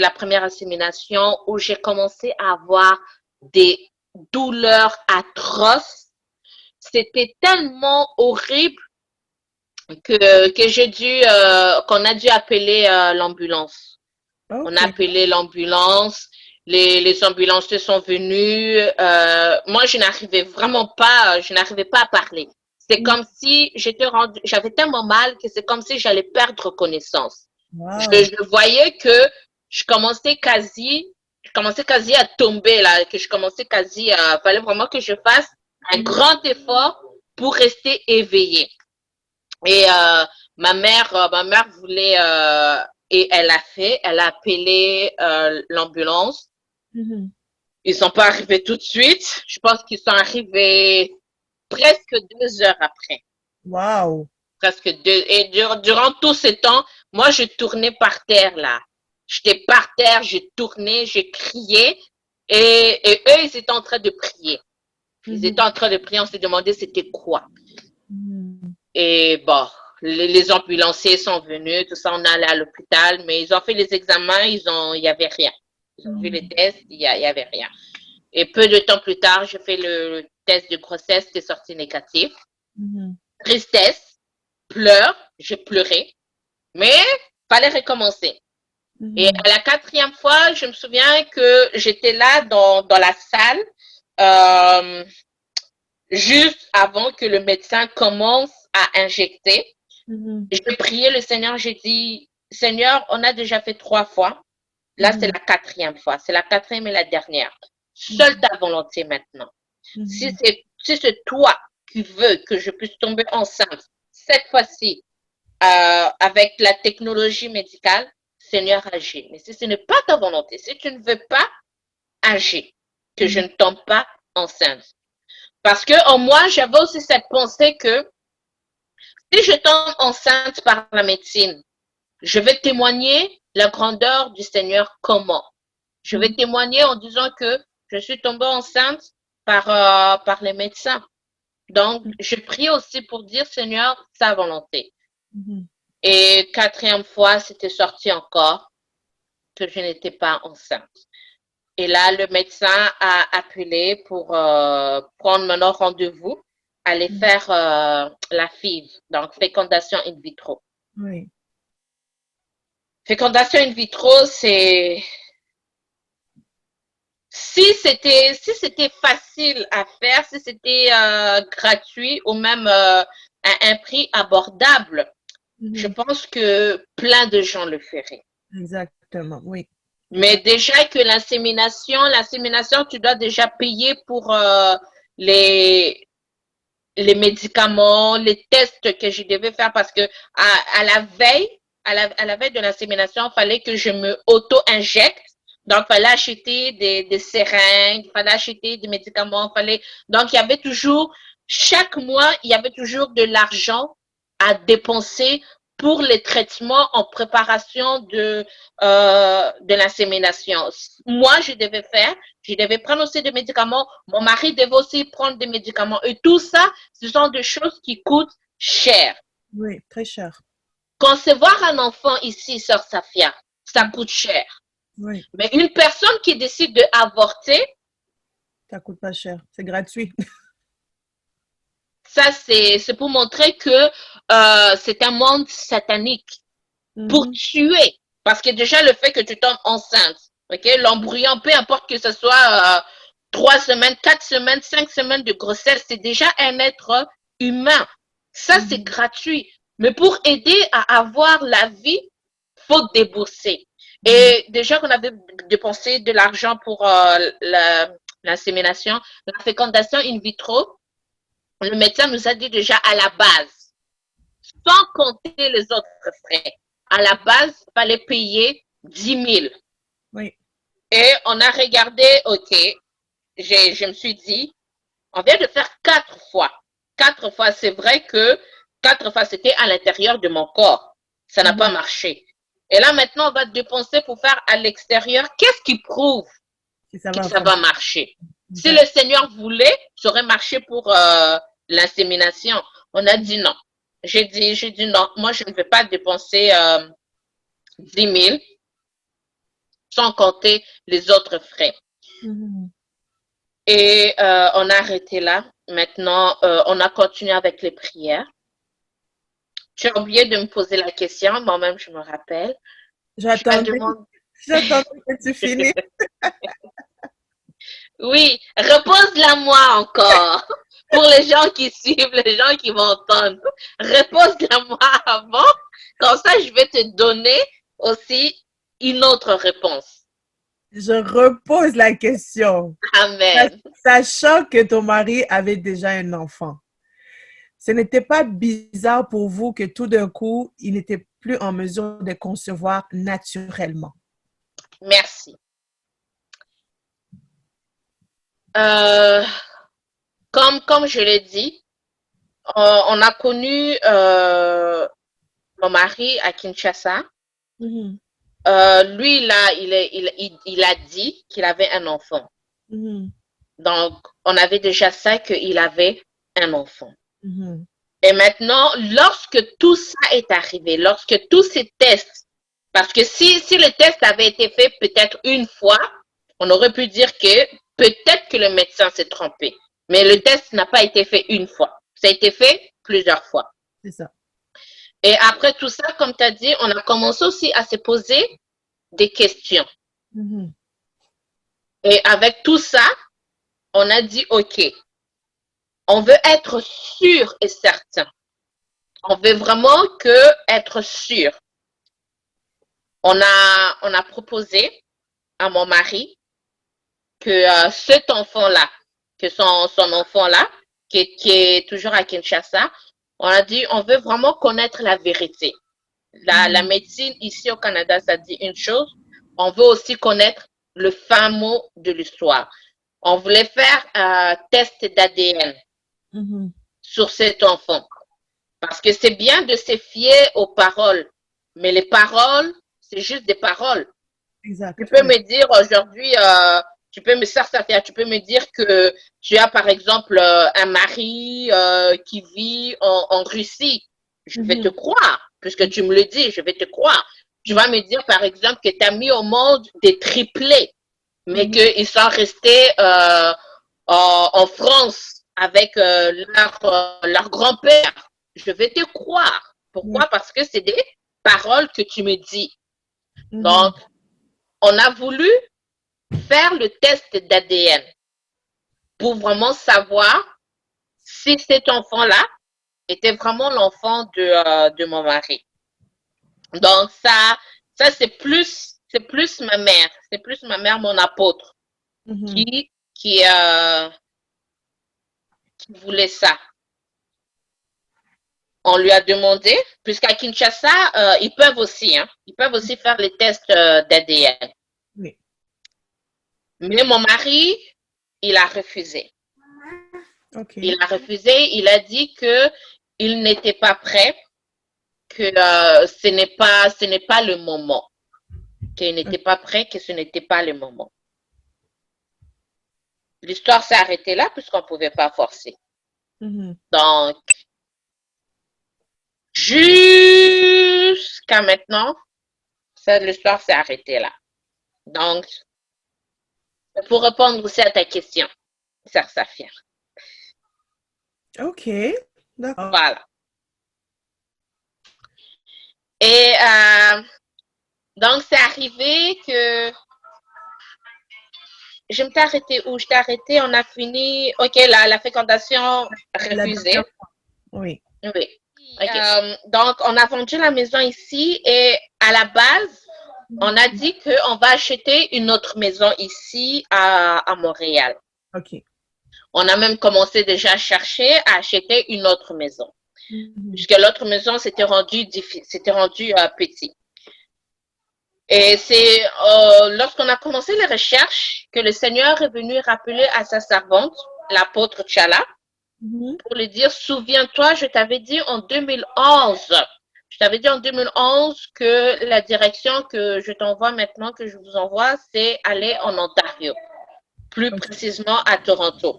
la première insémination, où j'ai commencé à avoir des douleurs atroces. C'était tellement horrible qu'on a dû appeler l'ambulance. Okay. On a appelé l'ambulance. Les ambulanciers sont venus. Moi, je n'arrivais pas à parler. C'est comme si j'avais tellement mal que c'est comme si j'allais perdre connaissance. Wow. Je voyais que je commençais quasi à tomber là, que je commençais fallait vraiment que je fasse un grand effort pour rester éveillée. Et ma mère voulait et elle a appelé l'ambulance. Ils sont pas arrivés tout de suite. Je pense qu'ils sont arrivés presque 2 heures après. Wow. Presque 2. Et durant tout ce temps, moi, je tournais par terre, là. J'étais par terre, je tournais, je criais. Et eux, ils étaient en train de prier. Ils étaient en train de prier, on s'est demandé c'était quoi. Et bon, les ambulanciers sont venus, tout ça, on est allé à l'hôpital, mais ils ont fait les examens, il n'y avait rien. Ils ont vu les tests, il y avait rien. Et peu de temps plus tard, je fais le test de grossesse qui est sorti négatif. Tristesse, pleurs, j'ai pleuré, mais fallait recommencer. Et à la 4e fois, je me souviens que j'étais là dans la salle, juste avant que le médecin commence à injecter. J'ai prié le Seigneur, j'ai dit, Seigneur, on a déjà fait 3 fois. Là, c'est la 4e fois. C'est la 4e et la dernière. Seule ta volonté maintenant. Si c'est toi qui veux que je puisse tomber enceinte, cette fois-ci, avec la technologie médicale, Seigneur, agis. Mais si ce n'est pas ta volonté, si tu ne veux pas agir, que je ne tombe pas enceinte. Parce que en moi, j'avais aussi cette pensée que si je tombe enceinte par la médecine, je vais témoigner la grandeur du Seigneur comment? Je vais témoigner en disant que je suis tombée enceinte par les médecins. Donc, je prie aussi pour dire, Seigneur, sa volonté. Et 4e fois, c'était sorti encore que je n'étais pas enceinte. Et là, le médecin a appelé pour prendre maintenant rendez-vous, aller faire la FIV, donc fécondation in vitro. Oui. Fécondation in vitro, c'est si c'était facile à faire, si c'était gratuit ou même à un prix abordable, je pense que plein de gens le feraient. Exactement, oui. Mais déjà que l'insémination, tu dois déjà payer pour les médicaments, les tests que je devais faire parce que à la veille de l'insémination, il fallait que je me auto-injecte. Donc, il fallait acheter des seringues, il fallait acheter des médicaments, donc il y avait toujours, chaque mois, il y avait toujours de l'argent à dépenser pour les traitements en préparation de l'insémination. Moi, je devais prendre aussi des médicaments, mon mari devait aussi prendre des médicaments. Et tout ça, ce sont des choses qui coûtent cher. Oui, très cher. Concevoir un enfant ici, Sœur Safia, ça coûte cher. Oui. Mais une personne qui décide d'avorter, ça coûte pas cher, c'est gratuit. Ça, c'est pour montrer que c'est un monde satanique pour tuer. Parce que déjà, le fait que tu tombes enceinte, okay, l'embryon, peu importe que ce soit 3 semaines, 4 semaines, 5 semaines de grossesse, c'est déjà un être humain. Ça, c'est gratuit. Mais pour aider à avoir la vie, faut débourser. Et déjà qu'on avait dépensé de l'argent pour l'insémination, la fécondation in vitro, le médecin nous a dit déjà à la base, sans compter les autres frais, à la base, il fallait payer 10 000. Oui. Et on a regardé, OK, je me suis dit, on vient de faire 4 fois. 4 fois, c'est vrai que 4 fois, c'était à l'intérieur de mon corps. Ça n'a pas marché. Et là, maintenant, on va dépenser pour faire à l'extérieur. Qu'est-ce qui prouve que ça va marcher? Si le Seigneur voulait, ça aurait marché pour l'insémination. On a dit non. J'ai dit non. Moi, je ne vais pas dépenser 10 000 sans compter les autres frais. Et on a arrêté là. Maintenant, on a continué avec les prières. Tu as oublié de me poser la question. Moi-même, je me rappelle. J'attendais que tu finisses. Oui, repose-la moi encore. Pour les gens qui suivent, les gens qui m'entendent. Repose-la moi avant. Comme ça, je vais te donner aussi une autre réponse. Je repose la question. Amen. Sachant que ton mari avait déjà un enfant, ce n'était pas bizarre pour vous que tout d'un coup, il n'était plus en mesure de concevoir naturellement? Merci. Comme je l'ai dit, on a connu mon mari à Kinshasa. Lui, là, il a dit qu'il avait un enfant. Donc, on avait déjà ça qu'il avait un enfant. Et maintenant, lorsque tout ça est arrivé, lorsque tous ces tests, parce que si le test avait été fait peut-être une fois, on aurait pu dire que peut-être que le médecin s'est trompé. Mais le test n'a pas été fait une fois. Ça a été fait plusieurs fois. C'est ça. Et après tout ça, comme tu as dit, on a commencé aussi à se poser des questions. Mhm. Et avec tout ça, on a dit, OK, on veut être sûr et certain. On veut vraiment être sûr. On a proposé à mon mari que cet enfant-là, que son enfant-là, qui est toujours à Kinshasa, on a dit, on veut vraiment connaître la vérité. La médecine ici au Canada, ça dit une chose. On veut aussi connaître le fin mot de l'histoire. On voulait faire un test d'ADN sur cet enfant. Parce que c'est bien de se fier aux paroles. Mais les paroles, c'est juste des paroles. Exact. Tu peux me dire aujourd'hui, tu peux me dire que tu as par exemple un mari qui vit en Russie. Je vais te croire, puisque tu me le dis, je vais te croire. Tu vas me dire par exemple que tu as mis au monde des triplés, mais qu'ils sont restés en France avec leur grand-père. Je vais te croire. Pourquoi? Parce que c'est des paroles que tu me dis. Donc, on a voulu faire le test d'ADN pour vraiment savoir si cet enfant-là était vraiment l'enfant de mon mari. Donc, ça c'est plus ma mère. C'est plus ma mère, mon apôtre, qui voulait ça. On lui a demandé, puisqu'à Kinshasa, ils peuvent aussi faire les tests d'ADN. Oui. Mais mon mari, il a refusé. Okay. Il a refusé, il a dit que il n'était pas prêt, que ce n'est pas le moment. Qu'il n'était pas prêt, que ce n'était pas le moment. L'histoire s'est arrêtée là puisqu'on ne pouvait pas forcer. Donc, jusqu'à maintenant, l'histoire s'est arrêtée là. Donc, pour répondre aussi à ta question, Sœur Safia. OK, d'accord. Voilà. Et donc, c'est arrivé que je me t'ai arrêté où? Je t'ai arrêté, on a fini. OK, la fécondation refusée. Oui. Oui. Okay. Donc, on a vendu la maison ici et à la base, on a dit qu'on va acheter une autre maison ici à Montréal. OK. On a même commencé déjà à chercher à acheter une autre maison. Puisque l'autre maison s'était rendue petit. Et c'est lorsqu'on a commencé les recherches que le Seigneur est venu rappeler à sa servante, l'apôtre Tchala, pour lui dire, souviens-toi, je t'avais dit en 2011, que la direction que je t'envoie maintenant, que je vous envoie, c'est aller en Ontario, plus précisément à Toronto.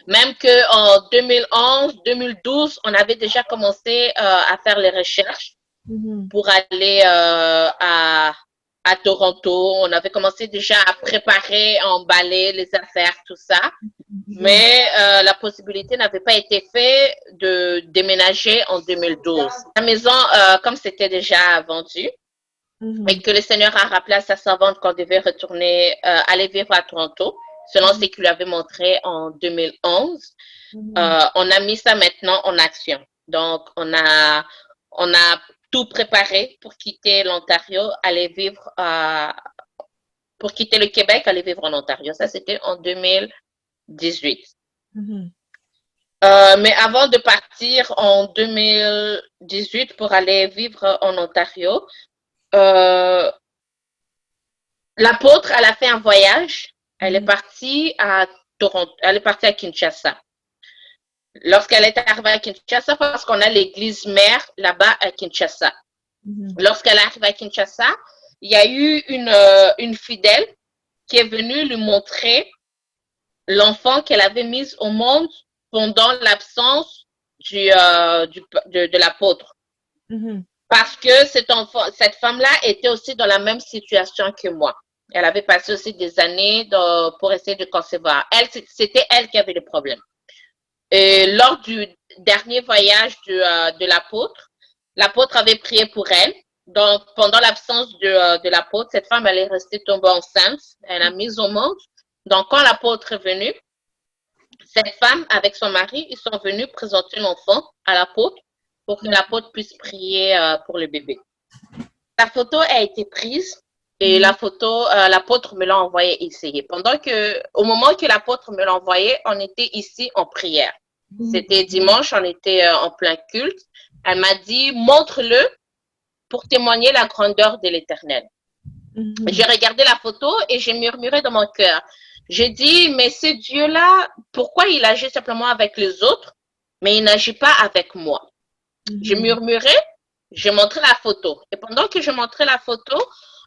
Même qu'en 2011, 2012, on avait déjà commencé à faire les recherches pour aller à Toronto. On avait commencé déjà à préparer, à emballer les affaires, tout ça. Mais la possibilité n'avait pas été faite de déménager en 2012. La maison, comme c'était déjà vendu, et que le Seigneur a rappelé à sa servante qu'on devait retourner, aller vivre à Toronto, selon ce qu'il lui avait montré en 2011, on a mis ça maintenant en action. Donc, on a tout préparé pour quitter l'Ontario, aller vivre pour quitter le Québec, aller vivre en Ontario. Ça, c'était en 2018. Mais avant de partir en 2018 pour aller vivre en Ontario, l'apôtre, elle a fait un voyage. Elle est partie à Toronto, elle est partie à Kinshasa. Lorsqu'elle est arrivée à Kinshasa, parce qu'on a l'église mère là-bas à Kinshasa. Lorsqu'elle arrive à Kinshasa, il y a eu une fidèle qui est venue lui montrer l'enfant qu'elle avait mis au monde pendant l'absence de l'apôtre. Parce que cette femme-là était aussi dans la même situation que moi. Elle avait passé aussi des années pour essayer de concevoir. C'était elle qui avait le problème. Et lors du dernier voyage de l'apôtre avait prié pour elle. Donc, pendant l'absence de l'apôtre, cette femme, elle est restée tombée enceinte. Elle a mis au monde. Donc, quand l'apôtre est venu, cette femme, avec son mari, ils sont venus présenter l'enfant à l'apôtre pour que l'apôtre puisse prier pour le bébé. La photo a été prise et la photo, l'apôtre me l'a envoyée ici. Au moment que l'apôtre me l'a envoyée, on était ici en prière. C'était dimanche, on était en plein culte. Elle m'a dit, montre-le pour témoigner la grandeur de l'Éternel. J'ai regardé la photo et j'ai murmuré dans mon cœur. J'ai dit, mais ce Dieu-là, pourquoi il agit simplement avec les autres, mais il n'agit pas avec moi? J'ai murmuré, j'ai montré la photo. Et pendant que je montrais la photo,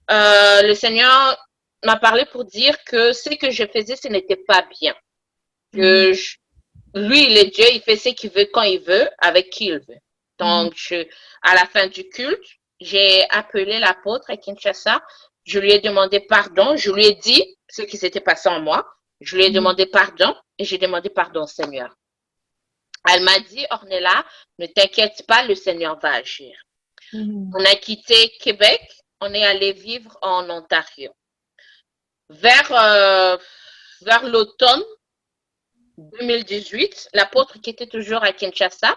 le Seigneur m'a parlé pour dire que ce que je faisais, ce n'était pas bien. Que lui, il est Dieu, il fait ce qu'il veut quand il veut, avec qui il veut. Donc, à la fin du culte, j'ai appelé l'apôtre à Kinshasa. Je lui ai demandé pardon. Je lui ai dit ce qui s'était passé en moi. Je lui ai demandé pardon et j'ai demandé pardon au Seigneur. Elle m'a dit, Ornella, ne t'inquiète pas, le Seigneur va agir. On a quitté Québec, on est allé vivre en Ontario. Vers l'automne 2018, l'apôtre qui était toujours à Kinshasa,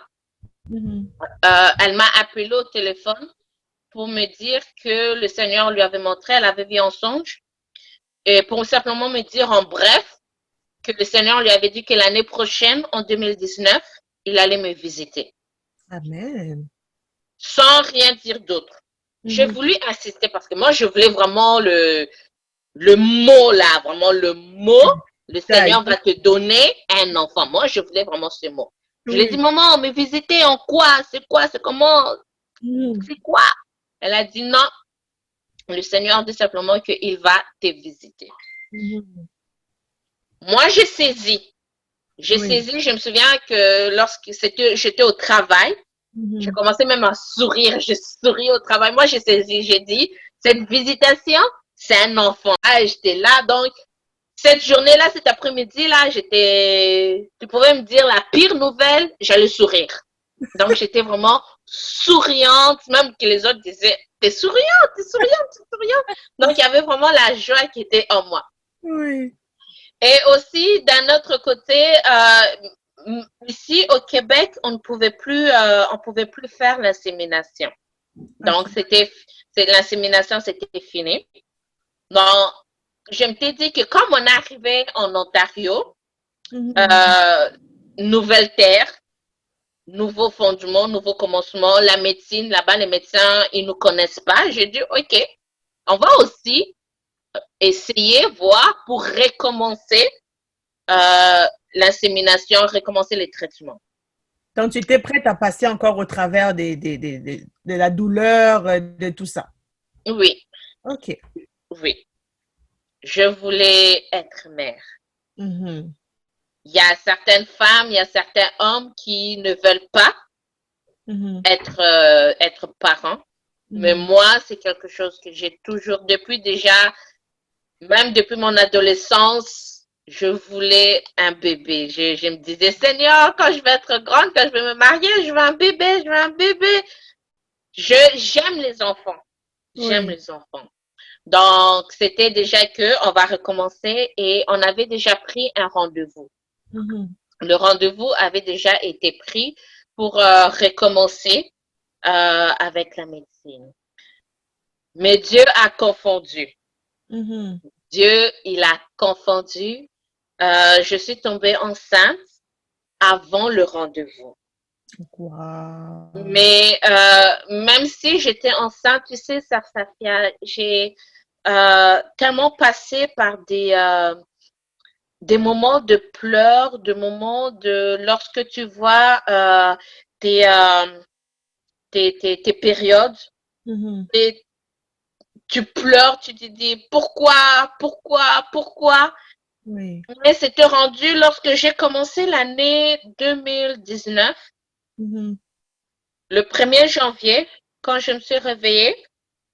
elle m'a appelé au téléphone pour me dire que le Seigneur lui avait montré, elle avait vu en songe, et pour simplement me dire en bref que le Seigneur lui avait dit que l'année prochaine, en 2019, il allait me visiter. Amen. Sans rien dire d'autre. J'ai voulu insister parce que moi, je voulais vraiment le mot là, vraiment le mot. Le Seigneur va te donner un enfant. Moi, je voulais vraiment ce mot. Je lui ai dit, maman, me visiter en quoi? C'est quoi? C'est comment? C'est quoi? Elle a dit non. Le Seigneur dit simplement qu'il va te visiter. Moi, j'ai saisi. Je me souviens que lorsque j'étais au travail, j'ai commencé même à sourire. Je souris au travail. Moi, j'ai saisi, j'ai dit, cette visitation, c'est un enfant. Ah, j'étais là, donc, cette journée-là, cet après-midi-là, tu pouvais me dire la pire nouvelle, j'allais sourire. Donc, j'étais vraiment souriante, même que les autres disaient, t'es souriante, t'es souriante, t'es souriante. Donc, il y avait vraiment la joie qui était en moi. Oui. Et aussi, d'un autre côté, ici au Québec, on ne pouvait plus faire l'insémination. Donc, l'insémination, c'était fini. Donc, je me suis dit que comme on est arrivé en Ontario, nouvelle terre, nouveau fondement, nouveau commencement, la médecine, là-bas, les médecins, ils ne nous connaissent pas. J'ai dit, OK, on va aussi essayer, voir pour recommencer l'insémination, recommencer les traitements. Donc, tu étais prête à passer encore au travers de la douleur, de tout ça? Oui. OK. Oui. Je voulais être mère. Il y a certaines femmes, il y a certains hommes qui ne veulent pas être parents. Mais moi, c'est quelque chose que j'ai toujours, même depuis mon adolescence, je voulais un bébé. Je me disais, Seigneur, quand je vais être grande, quand je vais me marier, je veux un bébé, je veux un bébé. J'aime les enfants. J'aime les enfants. Donc, c'était déjà on va recommencer et on avait déjà pris un rendez-vous. Le rendez-vous avait déjà été pris pour recommencer avec la médecine. Mais Dieu a confondu. Dieu, il a confondu. Je suis tombée enceinte avant le rendez-vous. Wow. Mais même si j'étais enceinte, tu sais, Safia, j'ai tellement passé par des moments de pleurs, des moments lorsque tu vois tes périodes, et tu pleures, tu te dis pourquoi? Oui. Mais c'était rendu lorsque j'ai commencé l'année 2019. Mhm. Le 1er janvier, quand je me suis réveillée,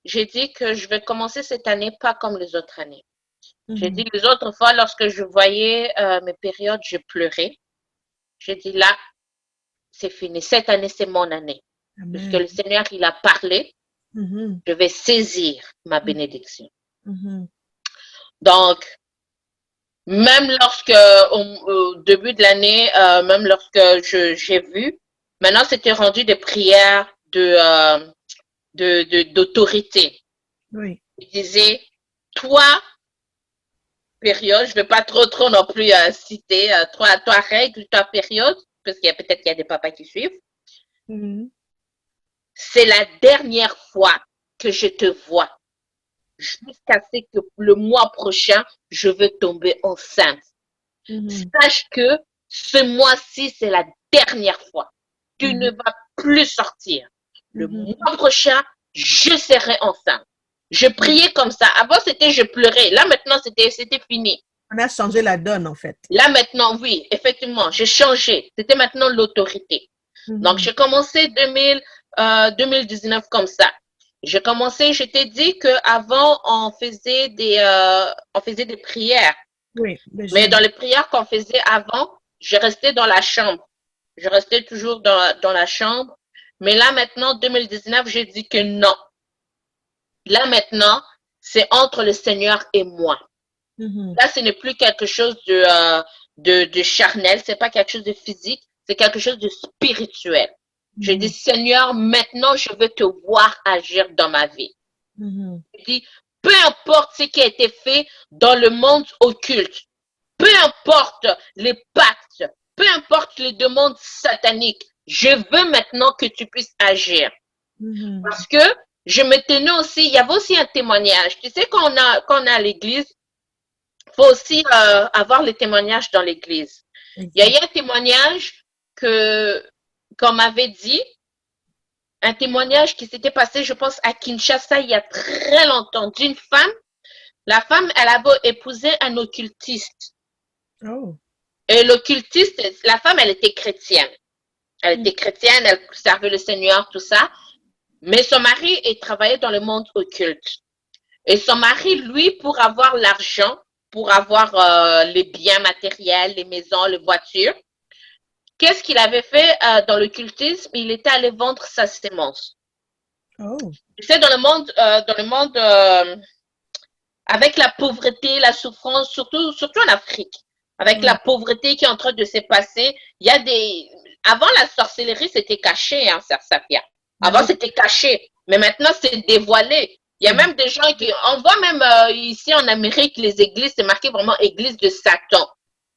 j'ai dit que je vais commencer cette année pas comme les autres années. J'ai dit Mhm. les autres fois, lorsque je voyais mes périodes, je pleurais. J'ai dit là, c'est fini. Cette année, c'est mon année. Puisque Amen. le Seigneur, il a parlé, Mhm. je vais saisir ma bénédiction. Mhm. Donc, même lorsque, au début de l'année, même lorsque j'ai vu, maintenant, c'était rendu des prières d'autorité. Oui. Il disait, toi, période, je ne vais pas trop non plus citer, toi, règle, toi, période, parce qu'il y a peut-être qu'il y a des papas qui suivent. Mhm. C'est la dernière fois que je te vois. Jusqu'à ce que le mois prochain, je veux tomber enceinte. Mhm. Sache que ce mois-ci, c'est la dernière fois. Tu ne Mhm. vas plus sortir. Le Mhm. mois prochain, je serai enceinte. Je Mhm. priais comme ça. Avant, c'était je pleurais. Là, maintenant, c'était fini. On a changé la donne, en fait. Là, maintenant, oui, effectivement, j'ai changé. C'était maintenant l'autorité. Donc, Mhm. j'ai commencé 2019 comme ça. J'ai commencé, je t'ai dit qu'avant, on faisait des prières. Oui, le Mais jeûne. dans les prières qu'on faisait avant, je restais dans la chambre. Je restais toujours dans la chambre. Mais là, maintenant, 2019, j'ai dit que non. Là, maintenant, c'est entre le Seigneur et moi. Mhm. Là, ce n'est plus quelque chose de charnel, c'est pas quelque chose de physique, c'est quelque chose de spirituel. Je dis, Mhm. Seigneur, maintenant, je veux te voir agir dans ma vie. Mhm. Je dis, peu importe ce qui a été fait dans le monde occulte, peu importe les pactes, peu importe les demandes sataniques, je veux maintenant que tu puisses agir. Mhm. Parce que je me tenais aussi, il y avait aussi un témoignage. Tu sais, quand on est à l'église, il faut aussi avoir les témoignages dans l'église. Il y a eu Exact. un témoignage qu'on m'avait dit, un témoignage qui s'était passé, je pense, à Kinshasa il y a très longtemps, d'une femme. La femme, elle avait épousé un occultiste. Oh. Et l'occultiste, la femme, elle était chrétienne. Elle était chrétienne, elle servait le Seigneur, tout ça. Mais son mari, il travaillait dans le monde occulte. Et son mari, lui, pour avoir l'argent, pour avoir les biens matériels, les maisons, les voitures, qu'est-ce qu'il avait fait dans l'occultisme? Il était allé vendre sa sémence. Oh. Tu sais, dans le monde avec la pauvreté, la souffrance, surtout en Afrique, avec la Oui. pauvreté qui est en train de se passer, il y a des... Avant, la sorcellerie, c'était caché, hein, Safia. Avant, Oui. c'était caché, mais maintenant, c'est dévoilé. Il y a C'est même des gens qui... On voit même ici en Amérique, les églises, c'est marqué vraiment église de Satan.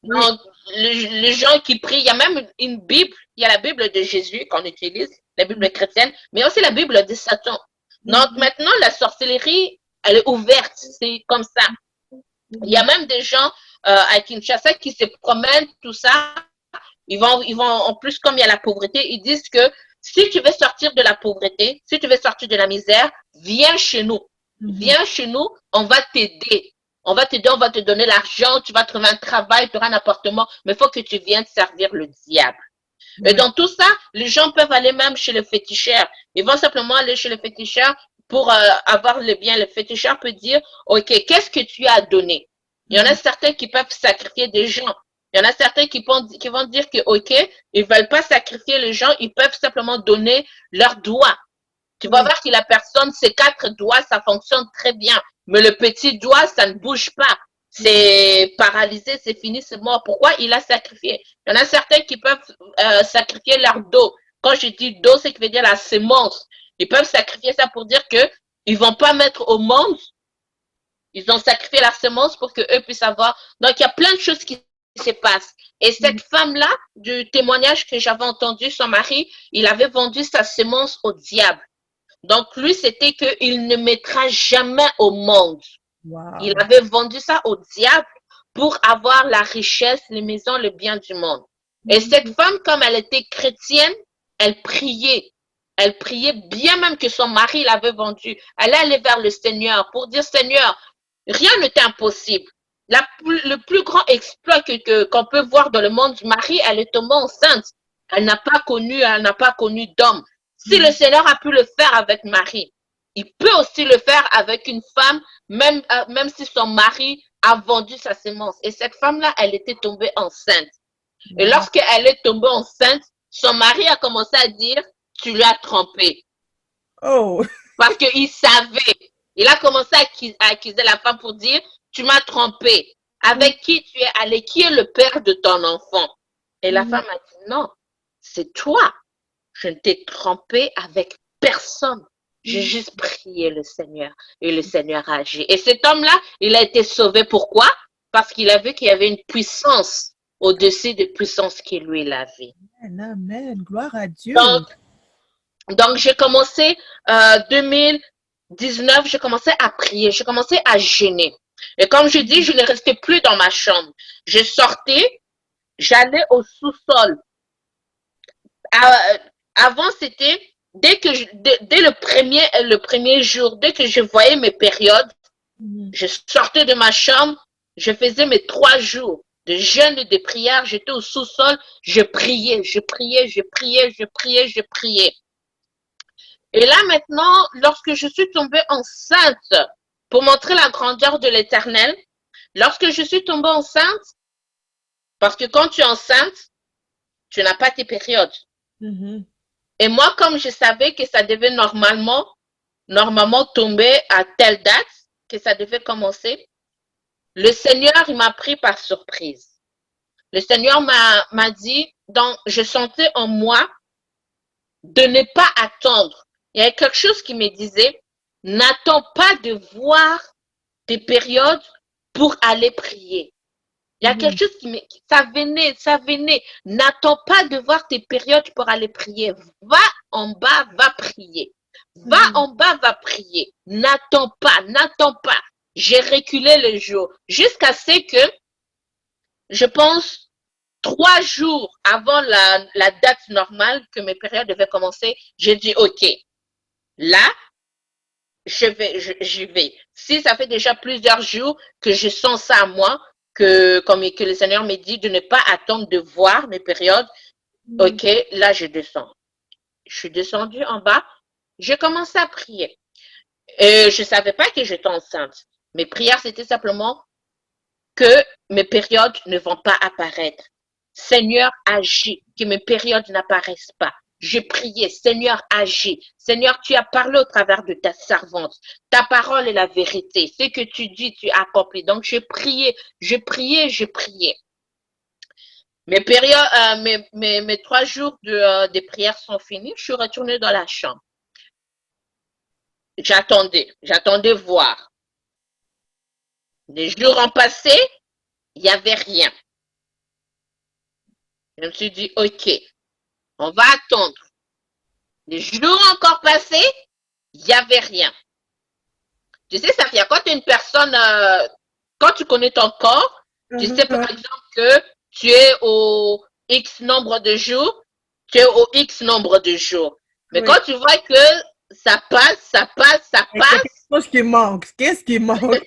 oui. Donc, les gens qui prient, il y a même une Bible, il y a la Bible de Jésus qu'on utilise, la Bible chrétienne, mais aussi la Bible de Satan. Donc, Mhm. maintenant, la sorcellerie, elle est ouverte, c'est comme ça. Il y a Mhm. même des gens à Kinshasa qui se promènent, tout ça. En plus, comme il y a la pauvreté, ils disent que si tu veux sortir de la pauvreté, si tu veux sortir de la misère, viens chez nous. Mhm. Viens chez nous, on va t'aider. On va t'aider, on va te donner l'argent, tu vas trouver un travail, tu auras un appartement, mais il faut que tu viennes servir le diable. Et Ouais. dans tout ça, les gens peuvent aller même chez le féticheur. Ils vont simplement aller chez le féticheur pour avoir le bien. Le féticheur peut dire, OK, qu'est-ce que tu as donné? Il y en a Mhm. certains qui peuvent sacrifier des gens. Il y en a certains qui vont dire que, OK, ils veulent pas sacrifier les gens, ils peuvent simplement donner leurs doigts. Tu vas Oui. voir que la personne, ses 4 doigts, ça fonctionne très bien. Mais le petit doigt, ça ne bouge pas. Mhm. C'est paralysé, c'est fini, c'est mort. Pourquoi il a sacrifié? Il y en a certains qui peuvent sacrifier leur dos. Quand je dis dos, c'est qui veut dire la sémence. Ils peuvent sacrifier ça pour dire que ils vont pas mettre au monde. Ils ont sacrifié la semence pour qu'eux puissent avoir. Donc, il y a plein de choses qui se passent. Et Mhm. cette femme-là, du témoignage que j'avais entendu, son mari, il avait vendu sa semence au diable. Donc, lui, c'était qu'il ne mettra jamais au monde. Il Wow. avait vendu ça au diable pour avoir la richesse, les maisons, le bien du monde. Et cette Mhm. femme, comme elle était chrétienne, elle priait. Elle priait bien même que son mari l'avait vendu. Elle allait vers le Seigneur pour dire, Seigneur, rien n'est impossible. Le plus grand exploit qu'on peut voir dans le monde du mari, elle est tombée enceinte. Elle n'a pas connu d'homme. Si le Seigneur a pu le faire avec Marie, il peut aussi le faire avec une femme, même si son mari a vendu sa semence. Et cette femme-là, elle était tombée enceinte. Et lorsqu'elle est tombée enceinte, son mari a commencé à dire, tu lui as trompé. Oh. Parce qu'il savait. Il a commencé à accuser la femme pour dire, tu m'as trompé. Avec qui tu es allé? Qui est le père de ton enfant? Et la femme a dit, non, c'est toi. Je ne t'ai trompé avec personne. J'ai juste prié le Seigneur et le Seigneur a agi. Et cet homme-là, il a été sauvé. Pourquoi? Parce qu'il a vu qu'il y avait une puissance au-dessus des puissances qui lui l'avait. Amen. Gloire à Dieu. Donc j'ai commencé 2019, j'ai commencé à prier, j'ai commencé à jeûner. Et comme je dis, je ne restais plus dans ma chambre. Je sortais, j'allais au sous-sol. Avant, c'était dès le premier jour, dès que je voyais mes périodes, je sortais de ma chambre, je faisais mes 3 jours de jeûne et de prière, j'étais au sous-sol, je priais. Et là maintenant, lorsque je suis tombée enceinte, pour montrer la grandeur de l'Éternel, lorsque je suis tombée enceinte, parce que quand tu es enceinte, tu n'as pas tes périodes. Et moi, comme je savais que ça devait normalement tomber à telle date, que ça devait commencer, le Seigneur, il m'a pris par surprise. Le Seigneur m'a dit, donc je sentais en moi de ne pas attendre. Il y a quelque chose qui me disait, n'attends pas de voir tes périodes pour aller prier. Il y a quelque chose ça venait. N'attends pas de voir tes périodes pour aller prier. Va en bas, va prier. Va en bas, va prier. N'attends pas. J'ai reculé le jour jusqu'à ce que, je pense, 3 jours avant la date normale que mes périodes devaient commencer, j'ai dit, OK, là, j'y vais. Si ça fait déjà plusieurs jours que je sens ça à moi, que le Seigneur me dit de ne pas attendre de voir mes périodes, OK, là, je descends. Je suis descendue en bas, j'ai commencé à prier. Et je ne savais pas que j'étais enceinte. Mes prières, c'était simplement que mes périodes ne vont pas apparaître. Seigneur, agis, que mes périodes n'apparaissent pas. Je priais, Seigneur, agis. Seigneur, tu as parlé au travers de ta servante. Ta parole est la vérité. Ce que tu dis, tu accomplis. Donc, je priais. Mes périodes, mes 3 jours de prière sont finis. Je suis retournée dans la chambre. J'attendais voir. Les jours ont passé, il n'y avait rien. Je me suis dit, OK, on va attendre. Les jours ont encore passé, il n'y avait rien. Tu sais, Safia, quand tu es une personne, quand tu connais ton corps, tu sais par exemple que tu es au X nombre de jours, tu es au X nombre de jours. Mais quand tu vois que ça passe. Qu'est-ce qui manque?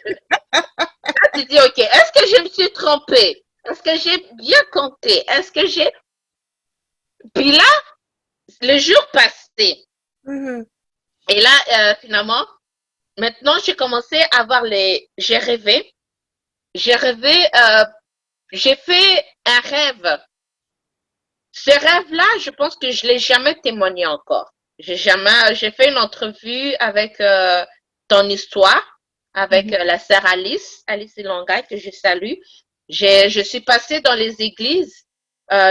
Là, tu dis, OK, est-ce que je me suis trompée? Est-ce que j'ai bien compté? Puis là, le jour passé. Et là, finalement, maintenant, j'ai commencé à voir j'ai rêvé. J'ai fait un rêve. Ce rêve-là, je pense que je ne l'ai jamais témoigné encore. J'ai fait une entrevue avec ton histoire, avec la sœur Alice Ilonga, que je salue. Je suis passée dans les églises,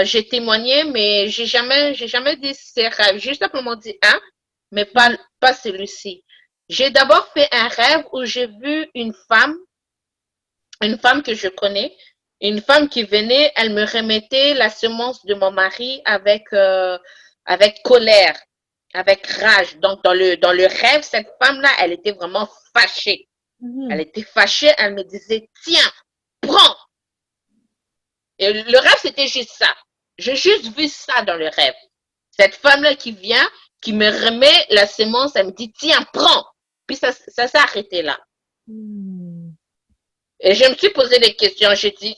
j'ai témoigné, mais j'ai jamais dit ces rêves. J'ai simplement dit un, mais pas celui-ci. J'ai d'abord fait un rêve où j'ai vu une femme que je connais, une femme qui venait, elle me remettait la semence de mon mari avec colère, avec rage. Donc, dans le rêve, cette femme-là, elle était vraiment fâchée. Elle était fâchée, elle me disait, tiens, prends. Et le rêve, c'était juste ça. J'ai juste vu ça dans le rêve. Cette femme-là qui vient, qui me remet la semence, elle me dit, tiens, prends. Puis ça s'est arrêté là. Et je me suis posé des questions. J'ai dit,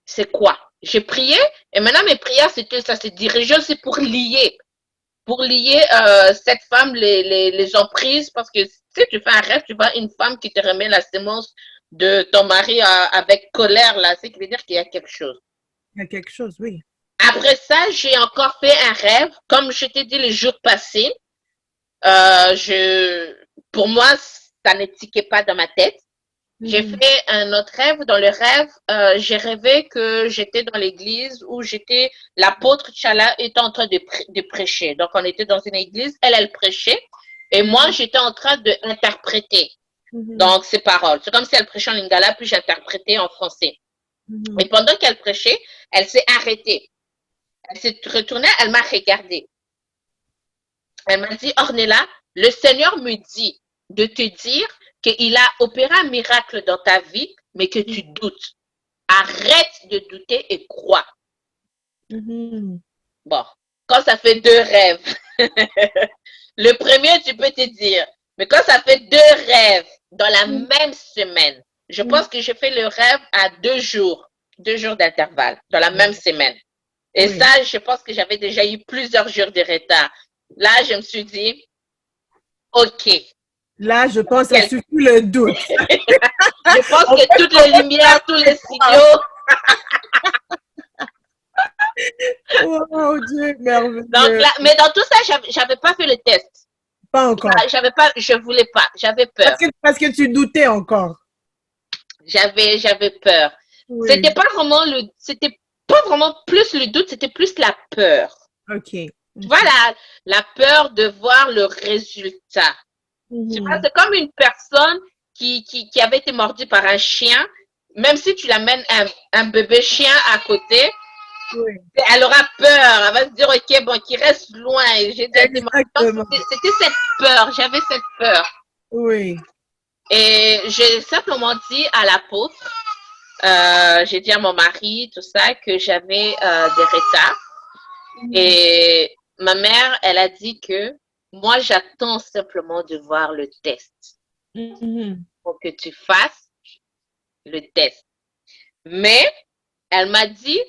c'est quoi? j'ai prié et maintenant mes prières, ça se dirigeait aussi pour lier cette femme, les emprises, parce que si tu fais un rêve, tu vois une femme qui te remet la sémence de ton mari avec colère, là, c'est qui veut dire qu'il y a quelque chose. Il y a quelque chose, oui. Après ça, j'ai encore fait un rêve, comme je t'ai dit les jours passés. Pour moi, ça ne tiquait pas dans ma tête. J'ai fait un autre rêve. Dans le rêve, j'ai rêvé que j'étais dans l'église où l'apôtre Tchala était en train de prêcher. Donc, on était dans une église, elle prêchait, et moi, j'étais en train d'interpréter. Donc, ces paroles. C'est comme si elle prêchait en lingala, puis j'interprétais en français. Et pendant qu'elle prêchait, elle s'est arrêtée. Elle s'est retournée, elle m'a regardée. Elle m'a dit, Ornella, le Seigneur me dit de te dire qu'il a opéré un miracle dans ta vie, mais que tu doutes. Arrête de douter et crois. Bon, quand ça fait 2 rêves, le premier, tu peux te dire, mais quand ça fait 2 rêves dans la même semaine, je pense que j'ai fait le rêve à 2 jours d'intervalle, dans la même semaine. Et ça, je pense que j'avais déjà eu plusieurs jours de retard. Là, je me suis dit, OK. Là, je pense que ça suffit le doute. Je pense que toutes les lumières, tous les signaux. Oh Dieu, merveilleux. Donc là, mais dans tout ça, j'avais pas fait le test. Pas encore. Je voulais pas. J'avais peur. Parce que tu doutais encore. J'avais peur. Oui. C'était pas vraiment plus le doute, c'était plus la peur. OK. Tu vois, la peur de voir le résultat. Tu vois, c'est comme une personne qui avait été mordue par un chien. Même si tu l'amènes un bébé chien à côté, elle aura peur. Elle va se dire, OK, bon, qu'il reste loin. C'était cette peur. J'avais cette peur. Oui. Et j'ai simplement dit à l'apôtre, j'ai dit à mon mari, tout ça, que j'avais des retards. Et ma mère, elle a dit que moi, j'attends simplement de voir le test pour que tu fasses le test. Mais elle m'a dit,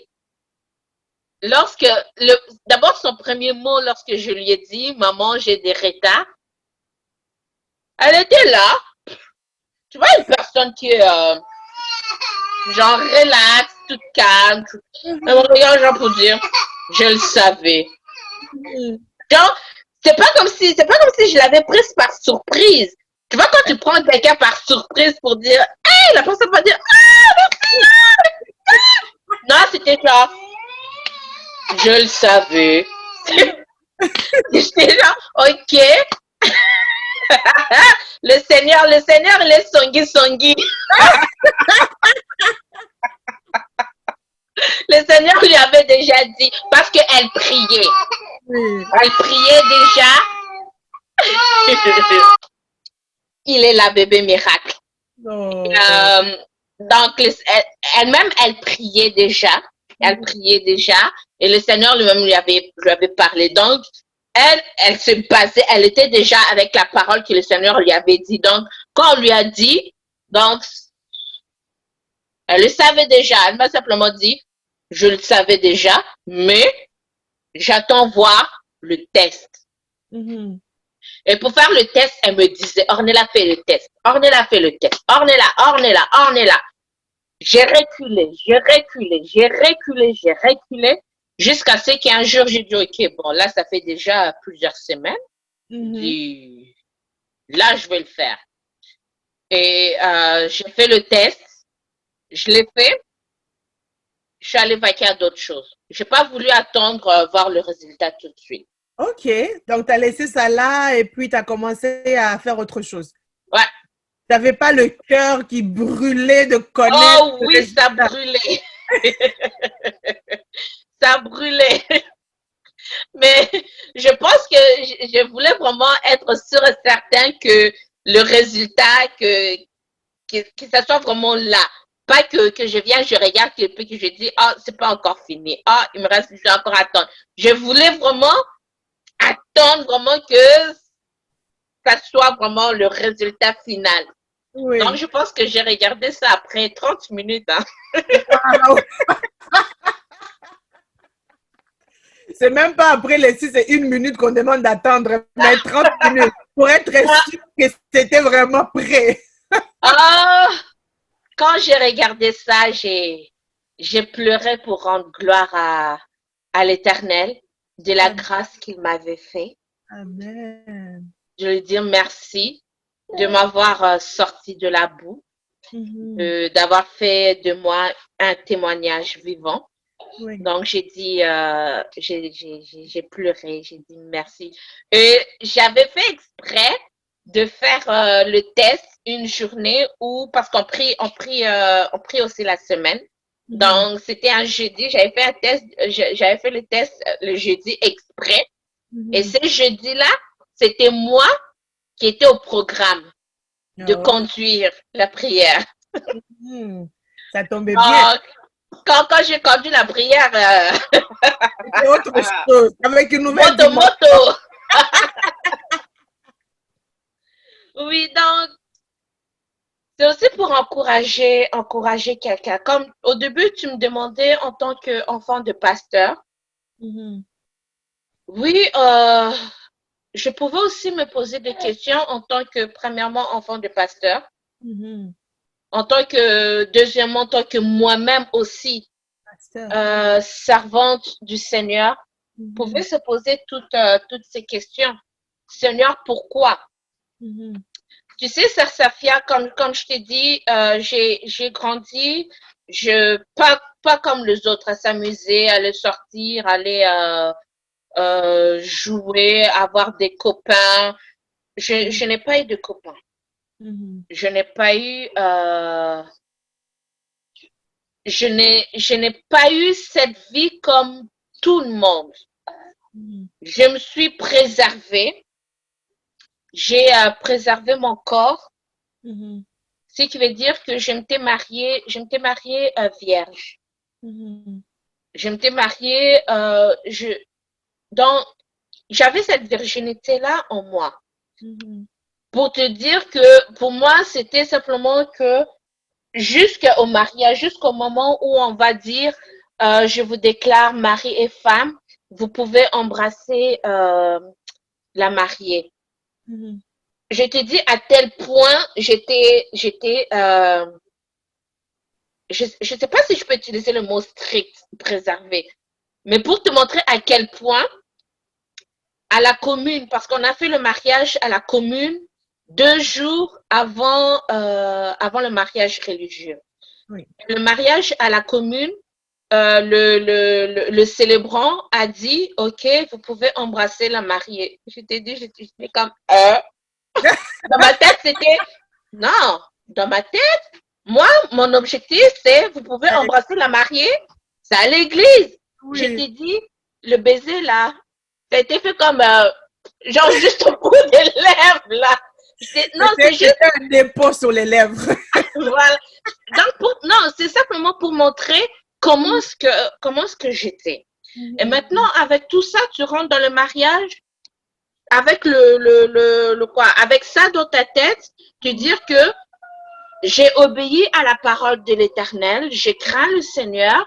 d'abord son premier mot, lorsque je lui ai dit, maman, j'ai des retards, elle était là. Tu vois, une personne qui est genre relax, toute calme. Elle me regarde genre pour dire, je le savais. Genre, c'est pas comme si je l'avais prise par surprise. Tu vois, quand tu prends quelqu'un par surprise pour dire, hey, la personne va dire, ah, merci. Non, c'était genre, je le savais. J'étais genre, OK. Le Seigneur, il est songi. Le Seigneur lui avait déjà dit, parce qu'elle priait. Elle priait déjà. Il est la bébé miracle. Donc, elle-même, elle priait déjà. Elle priait déjà. Et le Seigneur lui-même lui avait parlé. Donc, elle se basait, elle était déjà avec la parole que le Seigneur lui avait dit. Donc, quand on lui a dit, donc, elle le savait déjà. Elle m'a simplement dit, je le savais déjà, mais j'attends voir le test. Et pour faire le test, elle me disait, Ornella fait le test. Ornella fait le test. Ornella. J'ai reculé. Jusqu'à ce qu'un jour, j'ai dit, OK, bon, là, ça fait déjà plusieurs semaines. Puis, là, je vais le faire. Et j'ai fait le test. Je l'ai fait. Je suis allée vaquer à d'autres choses. Je n'ai pas voulu attendre voir le résultat tout de suite. OK. Donc, tu as laissé ça là et puis tu as commencé à faire autre chose. Ouais. Tu n'avais pas le cœur qui brûlait de connaître. Oh oui, ça brûlait. Ça brûlait. Mais je pense que je voulais vraiment être sûre et certain que le résultat, que ça soit vraiment là. Pas que je viens, je regarde et puis que je dis, ah, c'est pas encore fini. Ah, il me reste, je dois encore attendre. Je voulais vraiment attendre vraiment que ça soit vraiment le résultat final. Oui. Donc, je pense que j'ai regardé ça après 30 minutes. Hein. Wow. C'est même pas après les 6 et 1 minute qu'on demande d'attendre, mais 30 minutes pour être sûr que c'était vraiment prêt. Oh, quand j'ai regardé ça, j'ai pleuré pour rendre gloire à l'Éternel de la grâce qu'il m'avait fait. Amen. Je lui dis merci de m'avoir sorti de la boue, d'avoir fait de moi un témoignage vivant. Oui. Donc, j'ai dit, j'ai pleuré, j'ai dit merci. Et j'avais fait exprès de faire le test une journée où, parce on prie aussi la semaine. Donc, c'était un jeudi, j'avais fait un test, j'avais fait le test le jeudi exprès. Et ce jeudi-là, c'était moi qui étais au programme de conduire la prière. Ça tombait bien. Quand j'ai conduit la prière, c'était autre chose, avec une nouvelle moto. Oui, donc, c'est aussi pour encourager quelqu'un. Comme au début, tu me demandais en tant qu'enfant de pasteur. Oui, je pouvais aussi me poser des questions en tant que, premièrement, enfant de pasteur. En tant que, deuxièmement, en tant que moi-même aussi, servante du Seigneur, pouvait se poser toutes ces questions. Seigneur, pourquoi? Tu sais, Sœur Safia, comme je t'ai dit, j'ai grandi, pas comme les autres, à s'amuser, aller sortir, aller jouer, avoir des copains. Je n'ai pas eu de copains. Je n'ai pas eu je n'ai pas eu cette vie comme tout le monde. Je me suis préservée. J'ai préservé mon corps. Ce qui veut dire que je m'étais mariée vierge. Je m'étais mariée, donc j'avais cette virginité-là en moi. Pour te dire que pour moi, c'était simplement que jusqu'au mariage, jusqu'au moment où on va dire je vous déclare mari et femme, vous pouvez embrasser la mariée. Je te dis à tel point j'étais je sais pas si je peux utiliser le mot strict, préservé, mais pour te montrer à quel point à la commune, parce qu'on a fait le mariage à la commune 2 jours avant le mariage religieux. Oui. Le mariage à la commune, le célébrant a dit, OK, vous pouvez embrasser la mariée. Je t'ai dit, j'étais comme, Dans ma tête, c'était, non, dans ma tête, moi, mon objectif, c'est, vous pouvez embrasser la mariée, c'est à l'église. Oui. Je t'ai dit, le baiser là, ça a été fait comme, genre juste au bout des lèvres là. Non, c'est juste un dépôt sur les lèvres. Voilà. Donc, non, c'est simplement pour montrer comment est-ce que j'étais. Et maintenant, avec tout ça, tu rentres dans le mariage, avec le quoi, avec ça dans ta tête, te dire que j'ai obéi à la parole de l'Éternel, j'ai craint le Seigneur,